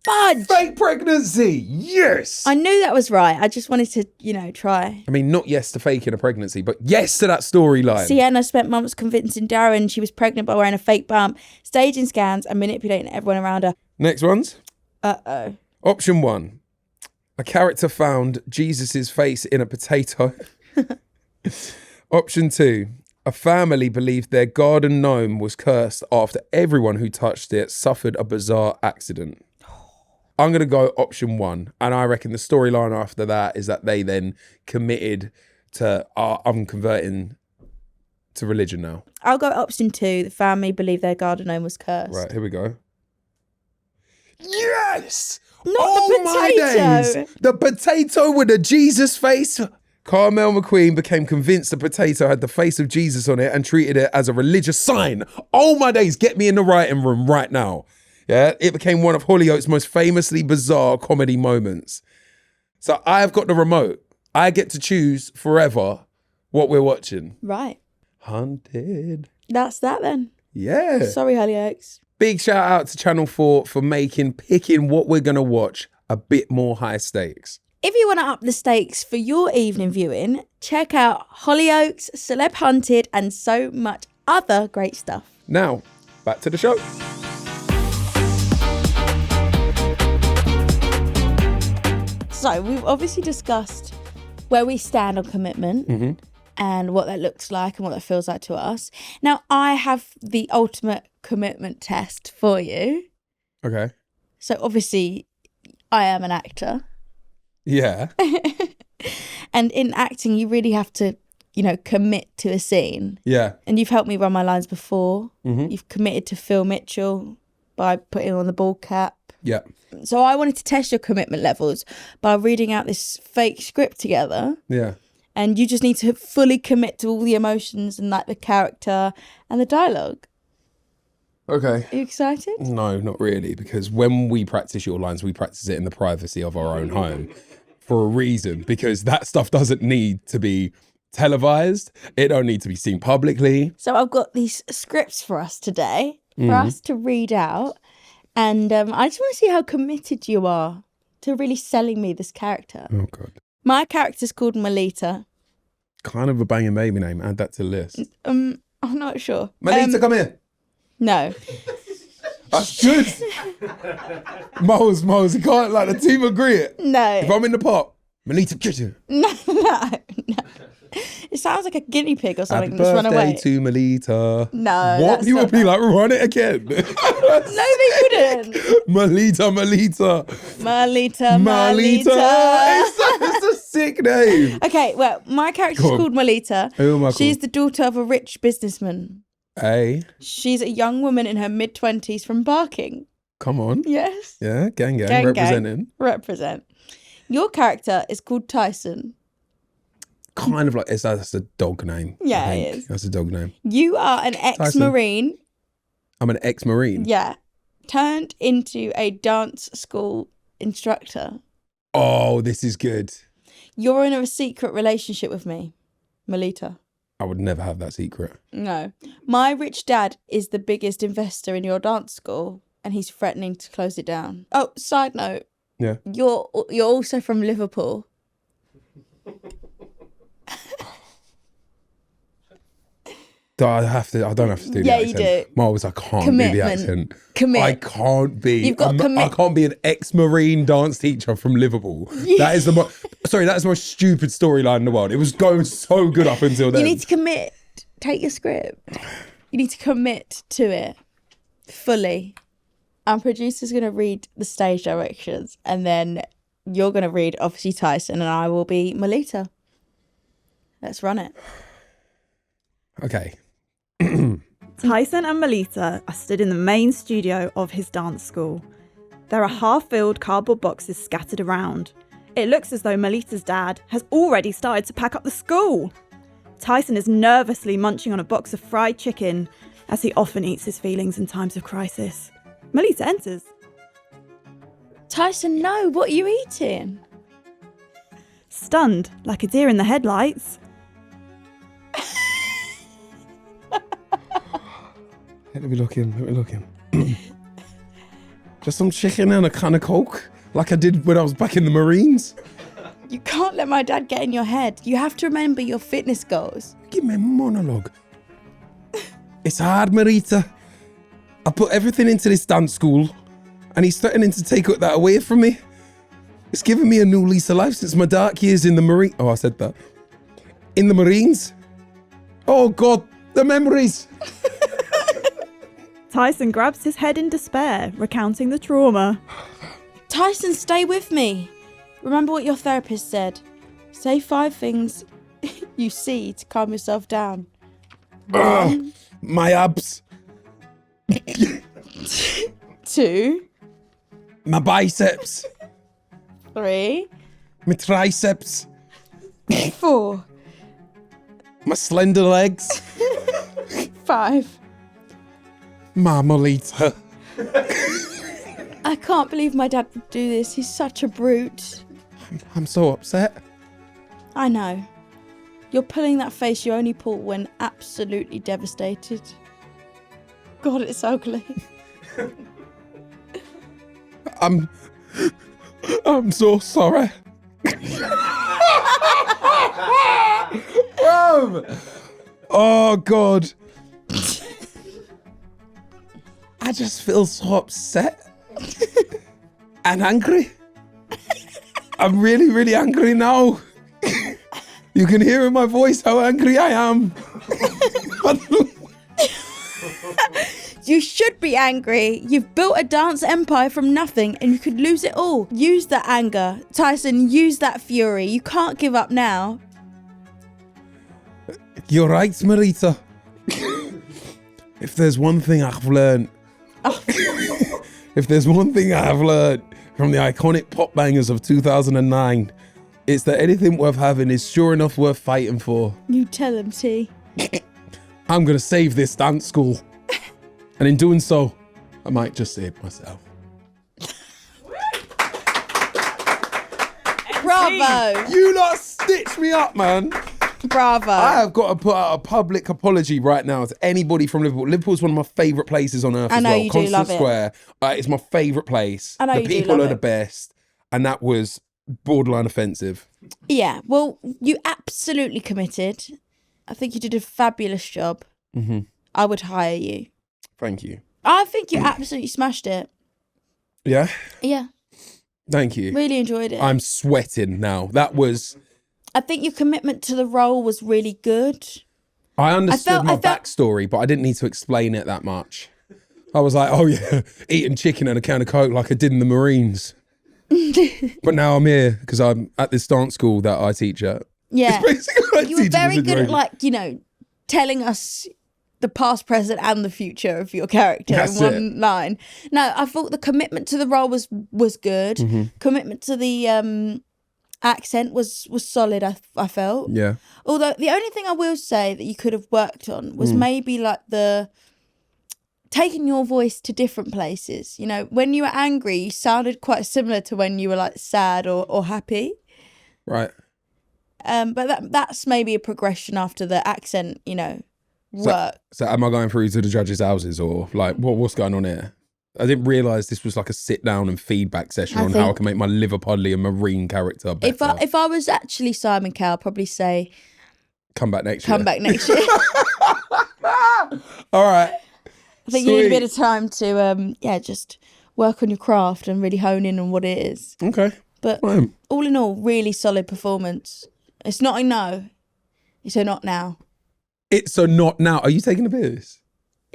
Fudge!
fake pregnancy! Yes!
I knew that was right. I just wanted to, try.
I mean, not yes to faking a pregnancy, but yes to that storyline.
Sienna spent months convincing Darren she was pregnant by wearing a fake bump, staging scans and manipulating everyone around her.
Next ones.
Uh-oh.
Option 1. A character found Jesus's face in a potato. Option 2. A family believed their garden gnome was cursed after everyone who touched it suffered a bizarre accident. I'm going to go option 1. And I reckon the storyline after that is that they then committed to, I'm converting to religion now.
I'll go option 2. The family believed their garden gnome was cursed.
Right, here we go. Yes!
Not the potato.
The potato with the Jesus face. Carmel McQueen became convinced the potato had the face of Jesus on it and treated it as a religious sign. Oh my days, get me in the writing room right now. Yeah, it became one of Hollyoaks' most famously bizarre comedy moments. So I've got the remote. I get to choose forever what we're watching.
Right.
Hunted.
That's that then.
Yeah.
Sorry, Hollyoaks.
Big shout out to Channel 4 for picking what we're going to watch a bit more high stakes.
If you want to up the stakes for your evening viewing, check out Hollyoaks, Celeb Hunted, and so much other great stuff.
Now, back to the show.
So we've obviously discussed where we stand on commitment and what that looks like and what that feels like to us. Now, I have the ultimate commitment test for you.
Okay.
So obviously, I am an actor.
Yeah.
And in acting, you really have to, commit to a scene.
Yeah.
And you've helped me run my lines before. You've committed to Phil Mitchell by putting on the bald cap.
Yeah.
So I wanted to test your commitment levels by reading out this fake script together.
Yeah.
And you just need to fully commit to all the emotions and like the character and the dialogue.
Okay.
Are you excited?
No, not really, because when we practice your lines, we practice it in the privacy of our own home for a reason, because that stuff doesn't need to be televised. It don't need to be seen publicly.
So I've got these scripts for us today, for us to read out. And I just want to see how committed you are to really selling me this character.
Oh, God.
My character's called Melita.
Kind of a banging baby name. Add that to the list.
I'm not sure.
Melita, come here.
No.
That's good. Moles, you can't, the team agree it.
No.
If I'm in the pot, Melita, get you.
No. It sounds like a guinea pig or something.
Happy
Just run away.
birthday to Melita.
No.
What?
that's
People
not
be
that.
like, run it again.
No, they wouldn't.
Melita.
Melita.
It's a sick name.
Okay, well, my character's
Go on.
called Melita.
Who am I
She's
called?
the daughter of a rich businessman.
Hey,
She's a young woman in her mid-20s from Barking.
come on.
Yes.
Yeah, gang,
Gang,
representing.
Represent. Your character is called Tyson.
Kind of like, that's a dog name.
Yeah,
I
it
think.
is.
That's a dog name.
You are an ex-Marine.
I'm an ex-Marine.
Yeah. Turned into a dance school instructor.
Oh, this is good.
You're in a secret relationship with me, Melita.
I would never have that secret.
No. My rich dad is the biggest investor in your dance school and he's threatening to close it down. Oh, side note.
Yeah.
You're also from Liverpool.
I don't have to do the
Yeah,
accent.
you do.
Miles, I can't do
Commitment.
the accent.
Commit.
I can't be.
You've got
I can't be an ex-Marine dance teacher from Liverpool. That is the most stupid storyline in the world. It was going so good up until then.
You need to commit. Take your script. You need to commit to it fully. Our producer's going to read the stage directions, and then you're going to read, obviously, Tyson, and I will be Melita. Let's run it.
Okay.
Tyson and Melita are stood in the main studio of his dance school. There are half-filled cardboard boxes scattered around. It looks as though Melita's dad has already started to pack up the school. Tyson is nervously munching on a box of fried chicken, as he often eats his feelings in times of crisis. Melita enters.
Tyson, no, what are you eating?
Stunned, like a deer in the headlights.
Let me look in. Just some chicken and a can of Coke, like I did when I was back in the Marines.
You can't let my dad get in your head. You have to remember your fitness goals.
Give me a monologue. It's hard, Marita. I put everything into this dance school, and he's threatening to take that away from me. It's given me a new lease of life since my dark years in the Marine. Oh, I said that. In the Marines. Oh, God, the memories.
Tyson grabs his head in despair, recounting the trauma.
Tyson, stay with me. Remember what your therapist said. Say 5 things you see to calm yourself down. 1,
My abs,
2,
my biceps,
3,
my triceps,
4,
my slender legs,
5.
my Melita.
I can't believe my dad would do this. He's such a brute.
I'm so upset.
I know. You're pulling that face you only pull when absolutely devastated. God, it's ugly.
I'm so sorry. Oh, God. I just feel so upset and angry. I'm really, really angry now. You can hear in my voice how angry I am.
You should be angry. You've built a dance empire from nothing and you could lose it all. Use that anger. Tyson, use that fury. You can't give up now.
You're right, Marita. If there's one thing I've learned, if there's one thing I have learned from the iconic pop bangers of 2009, it's that anything worth having is sure enough worth fighting for.
You tell him, T.
I'm going to save this dance school. And in doing so, I might just save myself.
Bravo.
You lot stitched me up, man.
Bravo.
I have got to put out a public apology right now to anybody from Liverpool. Liverpool's one of my favourite places on earth
I
as
know
well.
you do
Constant
love it.
Square is my favourite place.
I know
the
you do
people
love
are the
it.
best. And that was borderline offensive.
Yeah, well, you absolutely committed. I think you did a fabulous job.
Mm-hmm.
I would hire you.
Thank you.
I think you absolutely smashed it.
Yeah?
Yeah,
Thank you.
really enjoyed it.
I'm sweating now. That was...
I think your commitment to the role was really good.
I understood my
I felt-
backstory, but I didn't need to explain it that much. I was like, oh yeah, eating chicken and a can of Coke like I did in the Marines. But now I'm here because I'm at this dance school that I teach at.
Yeah.
It's basically like
You were
teaching
very
the
good at,
situation.
telling us the past, present, and the future of your character
That's
in one line. No, I thought the commitment to the role was good.
Mm-hmm.
Commitment to the accent was solid. I felt.
Yeah.
Although the only thing I will say that you could have worked on was
Mm.
maybe like the taking your voice to different places. You know, when you were angry, you sounded quite similar to when you were like sad or happy.
Right.
But that's maybe a progression after the accent, work.
So am I going through to the judges' houses or like what's going on here? I didn't realise this was like a sit down and feedback session on how I can make my Liverpudlian Marine character better.
If I was actually Simon Cowell, I'd probably say
Come back next year.
come back next year.
All right.
I think you need a
Sweet.
bit of time to, just work on your craft and really hone in on what it is.
Okay.
But
Fine.
all in all, really solid performance. It's not a no. It's a not now.
It's a not now. Are you taking the piss?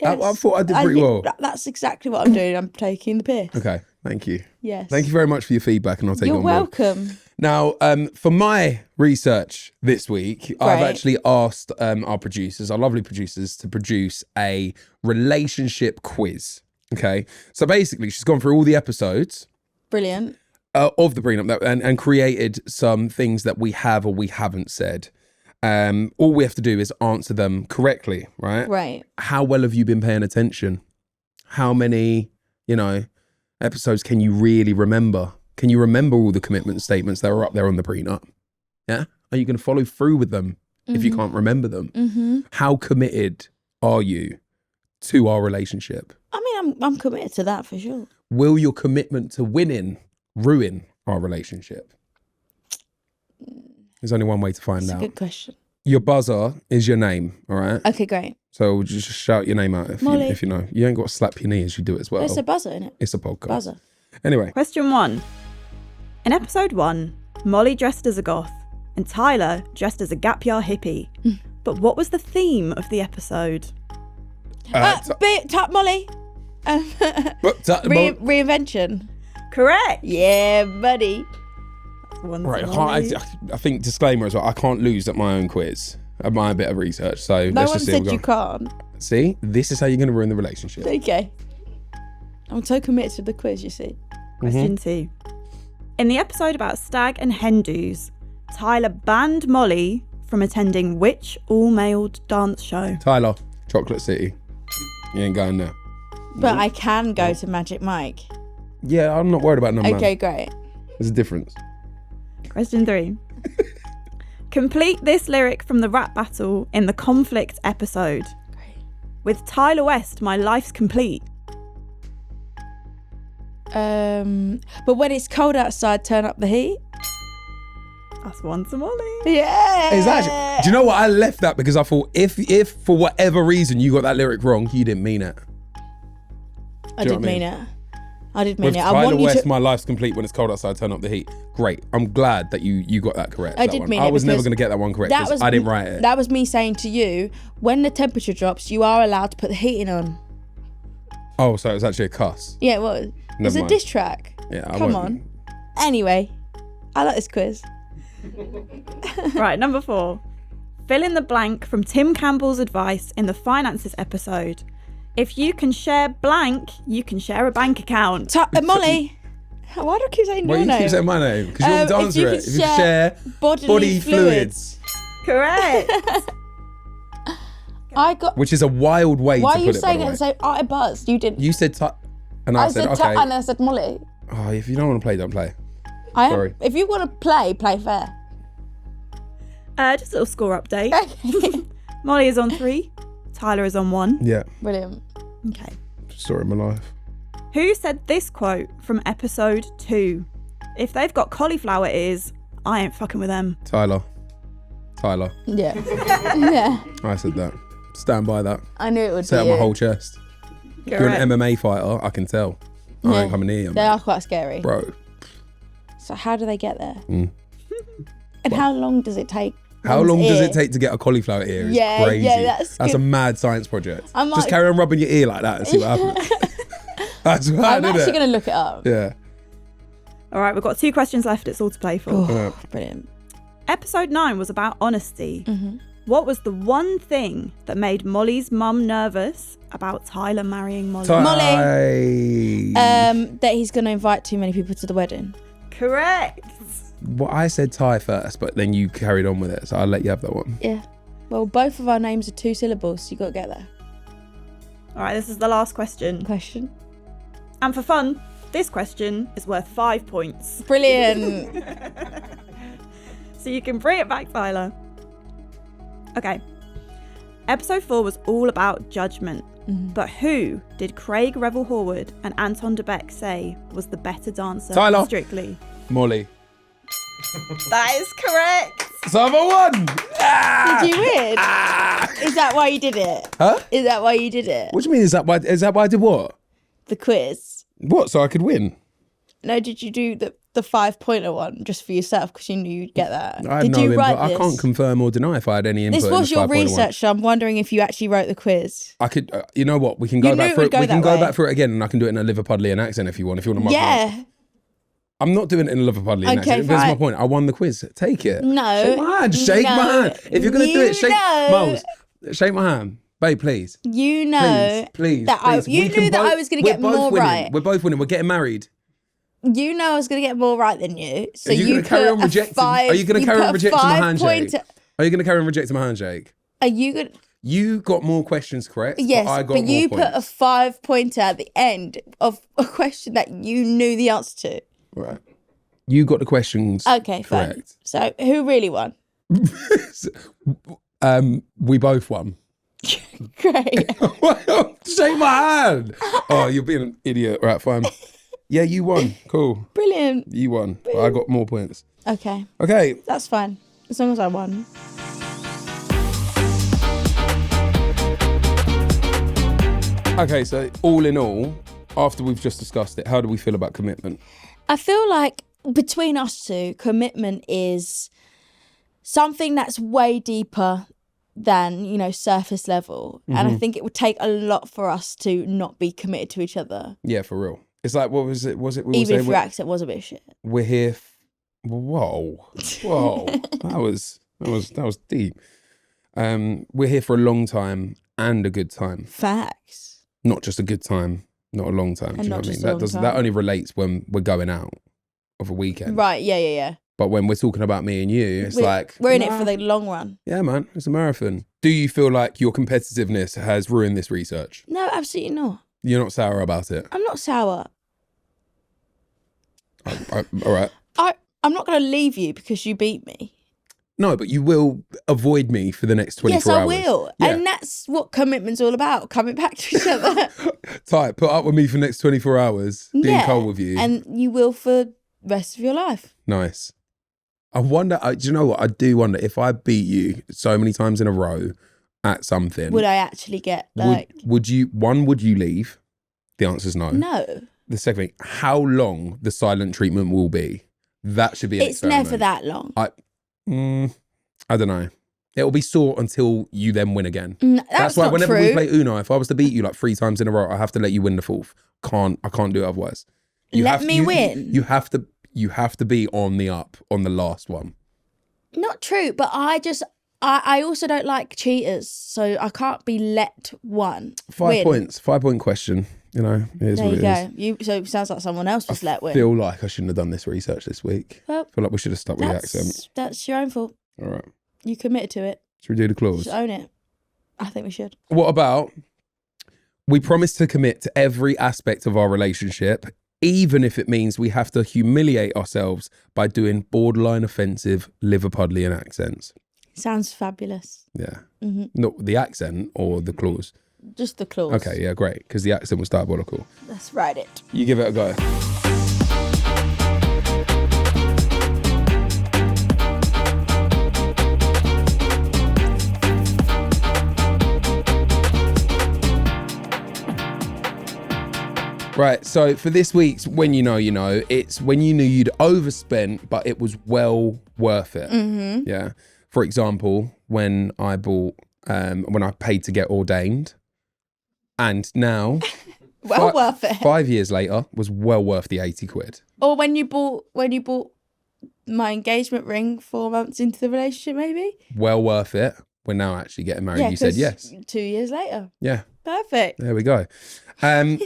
I
Yes.
thought I did pretty
think
well.
That's exactly what I'm doing. I'm taking the piss.
Okay. Thank you.
Yes.
Thank you very much for your feedback, and I'll take it
You're
on board.
welcome.
Now, for my research this week, I've
Right.
actually asked our producers, our lovely producers, to produce a relationship quiz. Okay. So basically, she's gone through all the episodes
Brilliant.
of the prenup and created some things that we have or we haven't said. All we have to do is answer them correctly, right?
Right.
How well have you been paying attention? How many, episodes can you really remember? Can you remember all the commitment statements that are up there on the prenup? Yeah? Are you going to follow through with them if you can't remember them?
Mm-hmm.
How committed are you to our relationship?
I mean, I'm committed to that for sure.
Will your commitment to winning ruin our relationship? There's only one way to find
That's a
out.
good question.
Your buzzer is your name, all right?
Okay, great.
So just shout your name out
Molly.
if you know. You ain't got to slap your knee as you do it as well.
It's a buzzer, isn't it?
It's a podcast.
Buzzer.
Anyway,
Question 1. In episode 1, Molly dressed as a goth and Tyler dressed as a gap year hippie. But what was the theme of the episode?
Tap Molly. Reinvention.
Correct.
Yeah, buddy.
One
right,
to
I,
Molly.
can't, I think disclaimer as well, I can't lose at my own quiz, at my bit of research. So
No
let's
one
just see how
said
we
you
go.
can't.
See, this is how you're going to ruin the relationship.
Okay. I'm so committed to the quiz, you see.
Question 2. In the episode about stag and hen do's, Tyler banned Molly from attending which all-male dance show?
Tyler, Chocolate City. You ain't going there.
But I can go to Magic Mike.
Yeah, I'm not worried about number.
Okay, great.
There's a difference.
Question 3. Complete this lyric from the rap battle in the conflict episode.
Great.
With Tyler West, my life's complete.
But when it's cold outside, turn up the heat.
That's one to Molly.
Yeah.
It's actually, do you know what? I left that because I thought if for whatever reason you got that lyric wrong, you didn't mean it.
I
do you know
did
what I
mean
mean?
it. I did mean
With
it. I
Tyler
want you
West,
to.
my life's complete when it's cold outside, turn up the heat. Great. I'm glad that you got that correct.
I
that
did
one.
mean
I
it
was never
because
going to get that one correct
That
because
was
I didn't write it.
That was me saying to you, when the temperature drops, you are allowed to put the heating on.
Oh, so it was actually a cuss.
Yeah, it was.
Never
It's a
mind.
diss track.
Yeah, I
Come
won't-
on. Anyway, I like this quiz.
Right, number 4. Fill in the blank from Tim Campbell's advice in the finances episode. If you can share blank, you can share a bank account.
Molly. Why do I keep saying
Why
your
do you
name?
keep saying my name? Because you're the
if
dancer
you
it.
can
If you can share
bodily fluids.
Correct.
I got.
which is a wild way
Why
to
are
put
you
it, by
saying
the
it
way.
and say I buzzed? You didn't.
You said and I said, okay.
and I said Molly.
Oh, if you don't want to play, don't play.
Sorry. If you want to play fair.
Just a little score update. Molly is on 3. Tyler is on 1.
Yeah,
Brilliant.
Okay.
story of my life.
Who said this quote from episode 2? If they've got cauliflower ears, I ain't fucking with them.
Tyler.
Yeah. Yeah.
I said that. Stand by that.
I knew it would
Set
be
out my
you.
whole chest. If you're an MMA fighter, I can tell. I
Yeah.
ain't coming near you,
They
man.
are quite scary.
Bro.
So how do they get there?
Mm.
And how long does it take?
How
one's
long does
ear?
it take to get a cauliflower ear? It's
Yeah,
crazy.
yeah, that's
a
good.
mad science project.
I'm
Just
like-
carry on rubbing your ear like that and see what happens. That's
I'm
mad, isn't
actually
it?
going to look it up.
Yeah.
All right, we've got 2 questions left. It's all to play for.
Oh, brilliant.
Episode 9 was about honesty.
Mm-hmm.
What was the one thing that made Molly's mum nervous about Tyler marrying Molly?
Molly. That he's going to invite too many people to the wedding.
Correct.
Well, I said Ty first, but then you carried on with it, so I'll let you have that one.
Yeah. Well, both of our names are 2 syllables, so you got to get there.
All right, this is the last question.
Question.
And for fun, this question is worth 5 points.
Brilliant.
So you can bring it back, Tyler. Okay. Episode 4 was all about judgment. But who did Craig Revel Horwood and Anton de Beck say was the better dancer
Tyler.
in Strictly?
Molly.
That is correct.
So I've won.
Did you win? Is that why you did it?
Huh?
Is that why you did it?
What do you mean? Is that why I did what?
The quiz.
What? So I could win?
No, did you do the 5-pointer one just for yourself because you knew you'd get that?
I had
Did
no
you
input.
write
I
this?
can't confirm or deny if I had any input.
This
in
was
the
your
5.1.
research, so I'm wondering if you actually wrote the quiz.
I could. You know what? We can go
You knew
back
it
through
would
it.
go
We can
that
go
way.
back through it again, and I can do it in a Liverpudlian accent if you want. If you want to mug me.
Yeah.
I'm not doing it in a Liverpudlian
Okay,
accent. That's my
fine.
point. I won the quiz. Take it.
No.
Shake my hand. Shake my
No.
hand. If you're gonna do it, shake.
No.
Miles, shake my hand, babe. Please.
You know
Please.
that
please.
you
We
knew
can
that I
both-
was going to
we're
get
both
more
winning.
right.
We're both winning. We're getting married.
You know I was going to get more right than you. So
Are you
you
going to carry
put
on
a
rejecting?
five-
Are you going to
you
carry
put
on
a
rejecting my handshake?
5-pointer.
Are you going to carry on rejecting my handshake?
Are you going to...
You got more questions correct.
Yes,
but I got
but you
more
put a
points.
5-pointer at the end of a question that you knew the answer to.
Right. You got the questions.
Okay, fine.
correct.
So who really won?
We both won.
Great.
Shake my hand. Oh, you're being an idiot. Right, fine. Yeah, you won. Cool.
Brilliant.
You won. I got more points.
Okay,
Okay.
that's fine. As long as I won.
Okay, so all in all, after we've just discussed it, how do we feel about commitment?
I feel like between us two, commitment is something that's way deeper than, surface level. And I think it would take a lot for us to not be committed to each other.
Yeah, for real. It's like, what was it? We were
Even
saying
if your accent was a bit shit.
we're here. Whoa. That was deep. We're here for a long time and a good time,
Facts.
not just a good time, not a long time. Do
And
you know
not
what I mean?
just a long time.
That only relates when we're going out of a weekend.
Right, yeah.
But when we're talking about me and you, it's
We're in it
nah.
for the long run.
Yeah, man, it's a marathon. Do you feel like your competitiveness has ruined this research?
No, absolutely not.
You're not sour about it.
I'm not sour.
All right.
I'm not going to leave you because you beat me.
No, but you will avoid me for the next 24
Yes,
hours.
I will.
Yeah.
And that's what commitment's all about, coming back to each other.
Tight. Put up with me for the next 24 hours, being cold with you.
And you will for the rest of your life.
Nice. I wonder, do you know what? I do wonder if I beat you so many times in a row at something.
Would I actually get
would you leave? The answer's no.
No.
The second thing, how long the silent treatment will be. That should be an
It's
experiment.
never that long.
I don't know. It'll be sore until you then win again.
That's
why
not
whenever
true.
we play Uno, if I was to beat you like 3 times in a row, I have to let you win the fourth. I can't do it otherwise.
Let me win.
You have to be on the up on the last one.
Not true, but I also don't like cheaters, so I can't be let win.
5 points. 5-point question. You know, it is
There
what
you
it is.
go. So it sounds like someone else was let win.
Feel like I shouldn't have done this research this week.
Well,
Feel like we should have stuck with the accent.
That's your own fault.
All right.
You committed to it.
Should we do the clause?
Just own it. I think we should.
What about we promise to commit to every aspect of our relationship, even if it means we have to humiliate ourselves by doing borderline offensive Liverpudlian accents?
Sounds fabulous.
Yeah.
Mm-hmm.
Not the accent or the clause.
Just the clause.
Okay, yeah, great. Because the accent was diabolical.
Let's write it.
You give it a go. Right, so for this week's When You Know, You Know, it's when you knew you'd overspent, but it was well worth it. Mm-hmm. Yeah. For example, when I paid to get ordained, and now,
Worth it.
5 years later, was well worth the 80 quid.
Or when you bought my engagement ring 4 months into the relationship, maybe.
Well worth it. We're now actually getting married. You said
'cause
yes.
2 years later.
Yeah.
Perfect.
There we go.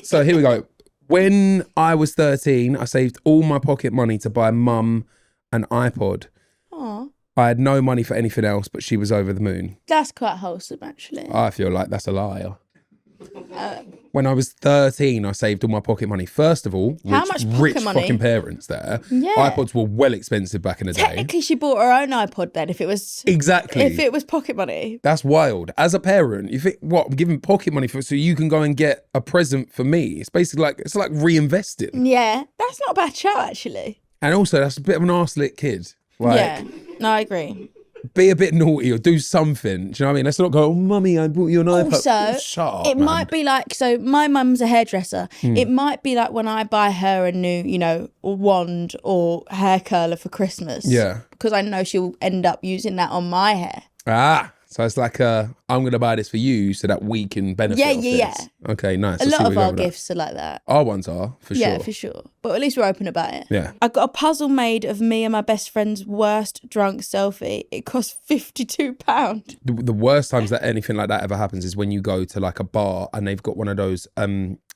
So here we go. When I was 13, I saved all my pocket money to buy mum an iPod.
Aw,
I had no money for anything else, but she was over the moon.
that's quite wholesome, actually.
I feel like that's a liar. When I was 13, I saved all my pocket money. First of all,
How much pocket
rich
money?
fucking parents there.
Yeah.
iPods were well expensive back in the day.
Technically, she bought her own iPod then. If it was
Exactly.
pocket money.
That's wild. As a parent, you think, what, I'm giving pocket money so you can go and get a present for me. It's basically like reinvesting.
Yeah, that's not a bad shout, actually.
And also, that's a bit of an arse-lit kid. Like,
Yeah, no, I agree.
be a bit naughty or do something. Do you know what I mean? Let's not go, oh, mummy, I bought you an iPad.
Also,
Shut up,
it
man.
might be like, so my mum's a hairdresser. It might be like when I buy her a new, you know, wand or hair curler for Christmas.
Yeah.
Because I know she'll end up using that on my hair.
So it's like, I'm going to buy this for you so that we can benefit
Yeah,
off
yeah,
this. Okay, nice.
A
I see
lot
where
of
you're
our
going with that.
gifts are like that.
Our ones are, for
Yeah,
sure.
for sure. But at least we're open about it.
Yeah.
I got a puzzle made of me and my best friend's worst drunk selfie. It cost £52.
The worst times that anything like that ever happens is when you go to like a bar and they've got one of those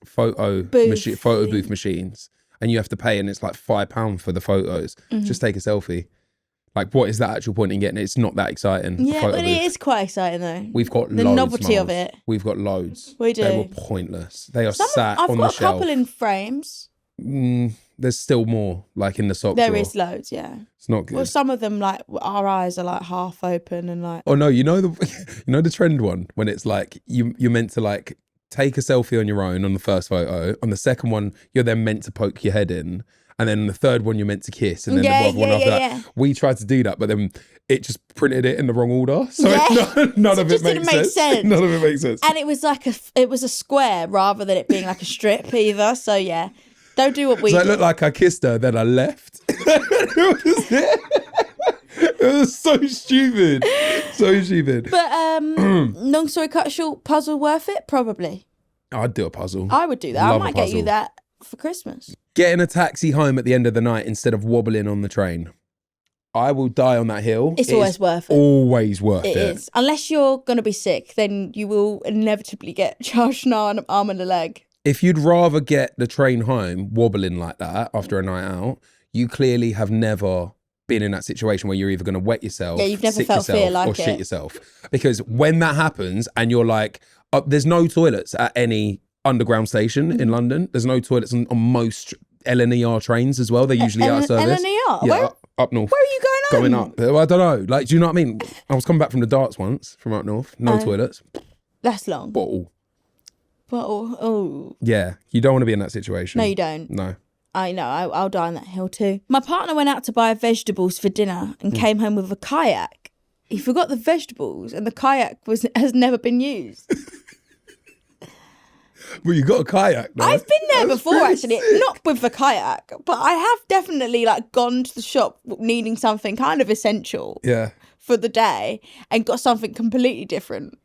photo booth machines and you have to pay and it's like £5 for the photos. Just take a selfie. Like, what is the actual point in getting it? It's not that exciting.
Yeah, but it is quite exciting though.
We've got
the
loads,
novelty of
Miles.
it.
We've got loads.
We do.
They were pointless. They are sat
I've
on the
got a
shelf.
couple in frames.
There's still more, like in the sock
There
drawer.
is loads, yeah.
It's not good.
Well, some of them, like, our eyes are like half open and like.
Oh no, you know the trend one when it's like you're meant to like take a selfie on your own on the first photo. On the second one, you're then meant to poke your head in. And then the third one, you're meant to kiss. And then the other one after that. We tried to do that, but then it just printed it in the wrong order. So none of it
didn't make sense.
None of it makes sense.
And it was like it was a square rather than it being like a strip either. So yeah, don't do what we
So it
did.
looked like I kissed her, then I left. It was so stupid. So stupid.
But long story cut short, puzzle worth it? Probably.
I'd do a puzzle.
I would do that.
Love
I
a
might get you
puzzle.
that for Christmas.
Getting a taxi home at the end of the night instead of wobbling on the train. I will die on that hill.
It's always worth it.
Always worth it.
It is. Unless you're going to be sick, then you will inevitably get charged an arm and a leg.
If you'd rather get the train home wobbling like that after a night out, you clearly have never been in that situation where you're either going to wet yourself,
Yeah, you've never
sick
felt
yourself,
fear like
or shit
it.
yourself. Because when that happens and you're like, there's no toilets at any underground station
Mm-hmm.
in London. There's no toilets on most LNER trains as well. They're usually out of service.
LNER?
Yeah, up north.
Where are you going on?
Going up. Well, I don't know. Like, do you know what I mean? I was coming back from the darts once from up north. No toilets.
That's long.
Bottle.
But oh,
Yeah, you don't want to be in that situation.
no, you don't.
No.
I know. I'll die on that hill too. My partner went out to buy vegetables for dinner and came home with a kayak. He forgot the vegetables, and the kayak has never been used.
Well, you got a kayak, though.
I've been there
That's
before,
pretty
actually,
sick.
not with the kayak, but I have definitely like gone to the shop needing something kind of essential
Yeah.
for the day and got something completely different.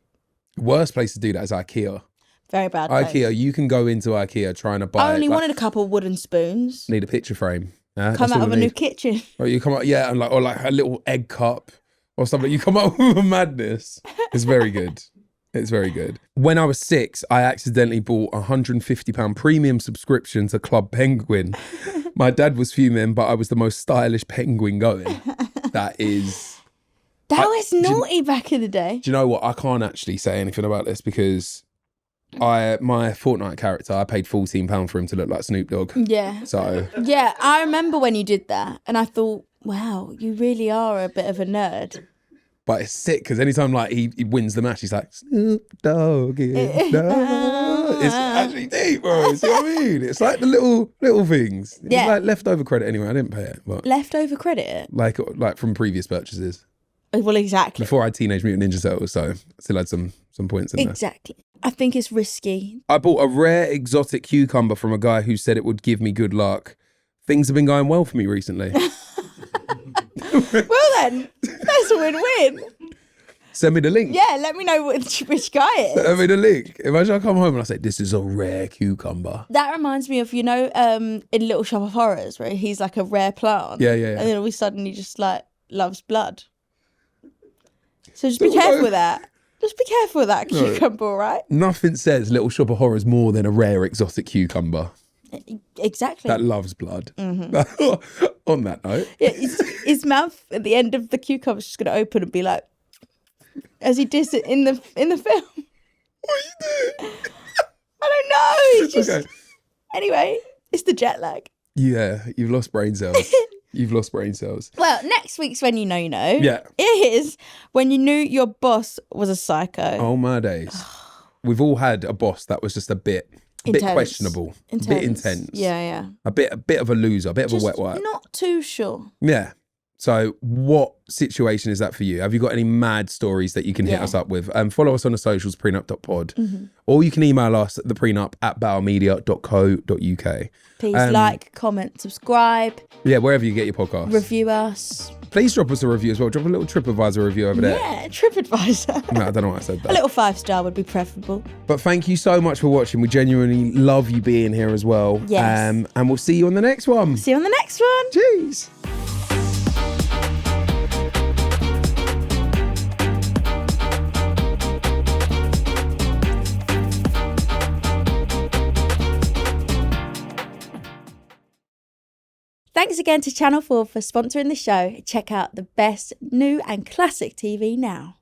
Worst place to do that is IKEA.
Very bad. place.
IKEA, you can go into IKEA trying to buy.
I only
like,
wanted a couple of wooden spoons.
need a picture frame. Yeah,
Come
that's
out
all
of
we
a new
need.
kitchen.
Or you come out, yeah, and or like a little egg cup or something. You come up with a madness. It's very good. It's very good. When I was 6, I accidentally bought a £150 premium subscription to Club Penguin. My dad was fuming, but I was the most stylish penguin going. That is...
That was naughty back in the day.
Do you know what? I can't actually say anything about this because my Fortnite character, I paid £14 for him to look like Snoop Dogg.
Yeah.
So...
Yeah, I remember when you did that and I thought, wow, you really are a bit of a nerd.
But it's sick because anytime like he wins the match, he's like Snoop Dogg. It's actually deep, bro. See what I mean? It's like the little things. It's
Yeah.
like leftover credit anyway. I didn't pay it, but
Leftover credit?
like from previous purchases
Well, exactly.
before I had Teenage Mutant Ninja Turtles, so I still had some points in there.
Exactly. I think it's risky.
I bought a rare exotic cucumber from a guy who said it would give me good luck. Things have been going well for me recently.
Well then, that's a win-win.
Send me the link.
Yeah, let me know which guy it is.
Send me the link. Imagine I come home and I say, this is a rare cucumber.
That reminds me of, in Little Shop of Horrors, where he's like a rare plant.
Yeah.
And then all of a sudden he just like loves blood. So just be careful with that. Just be careful with that cucumber, all right?
Nothing says Little Shop of Horrors more than a rare exotic cucumber
Exactly.
that loves blood.
Mm-hmm.
On that note.
Yeah, his mouth at the end of the cucumber is just going to open and be like, as he does it in the film.
What are you doing?
I don't know. It's just
Okay.
anyway. It's the jet lag.
Yeah, you've lost brain cells. You've lost brain cells.
Well, next week's When You Know You Know.
Yeah.
It is when you knew your boss was a psycho.
Oh my days. We've all had a boss that was just a bit
Intense.
questionable, a bit intense.
Yeah.
A bit of a loser, a bit of
Just
a wet wipe.
not too sure.
Yeah. So what situation is that for you? Have you got any mad stories that you can hit
Yeah.
us up with? Follow us on the socials, prenup.pod, or you can email us at theprenup@bauermedia.co.uk.
Please like, comment, subscribe,
Yeah, wherever you get your podcasts.
review us.
Please drop us a review as well. Drop a little TripAdvisor review over there.
Yeah, TripAdvisor.
No, I don't know why I said
A
that.
little 5-star would be preferable.
But thank you so much for watching. We genuinely love you being here as well.
Yes.
And we'll see you on the next one.
See you on the next one.
Jeez.
Thanks again to Channel 4 for sponsoring the show. Check out the best new and classic TV now.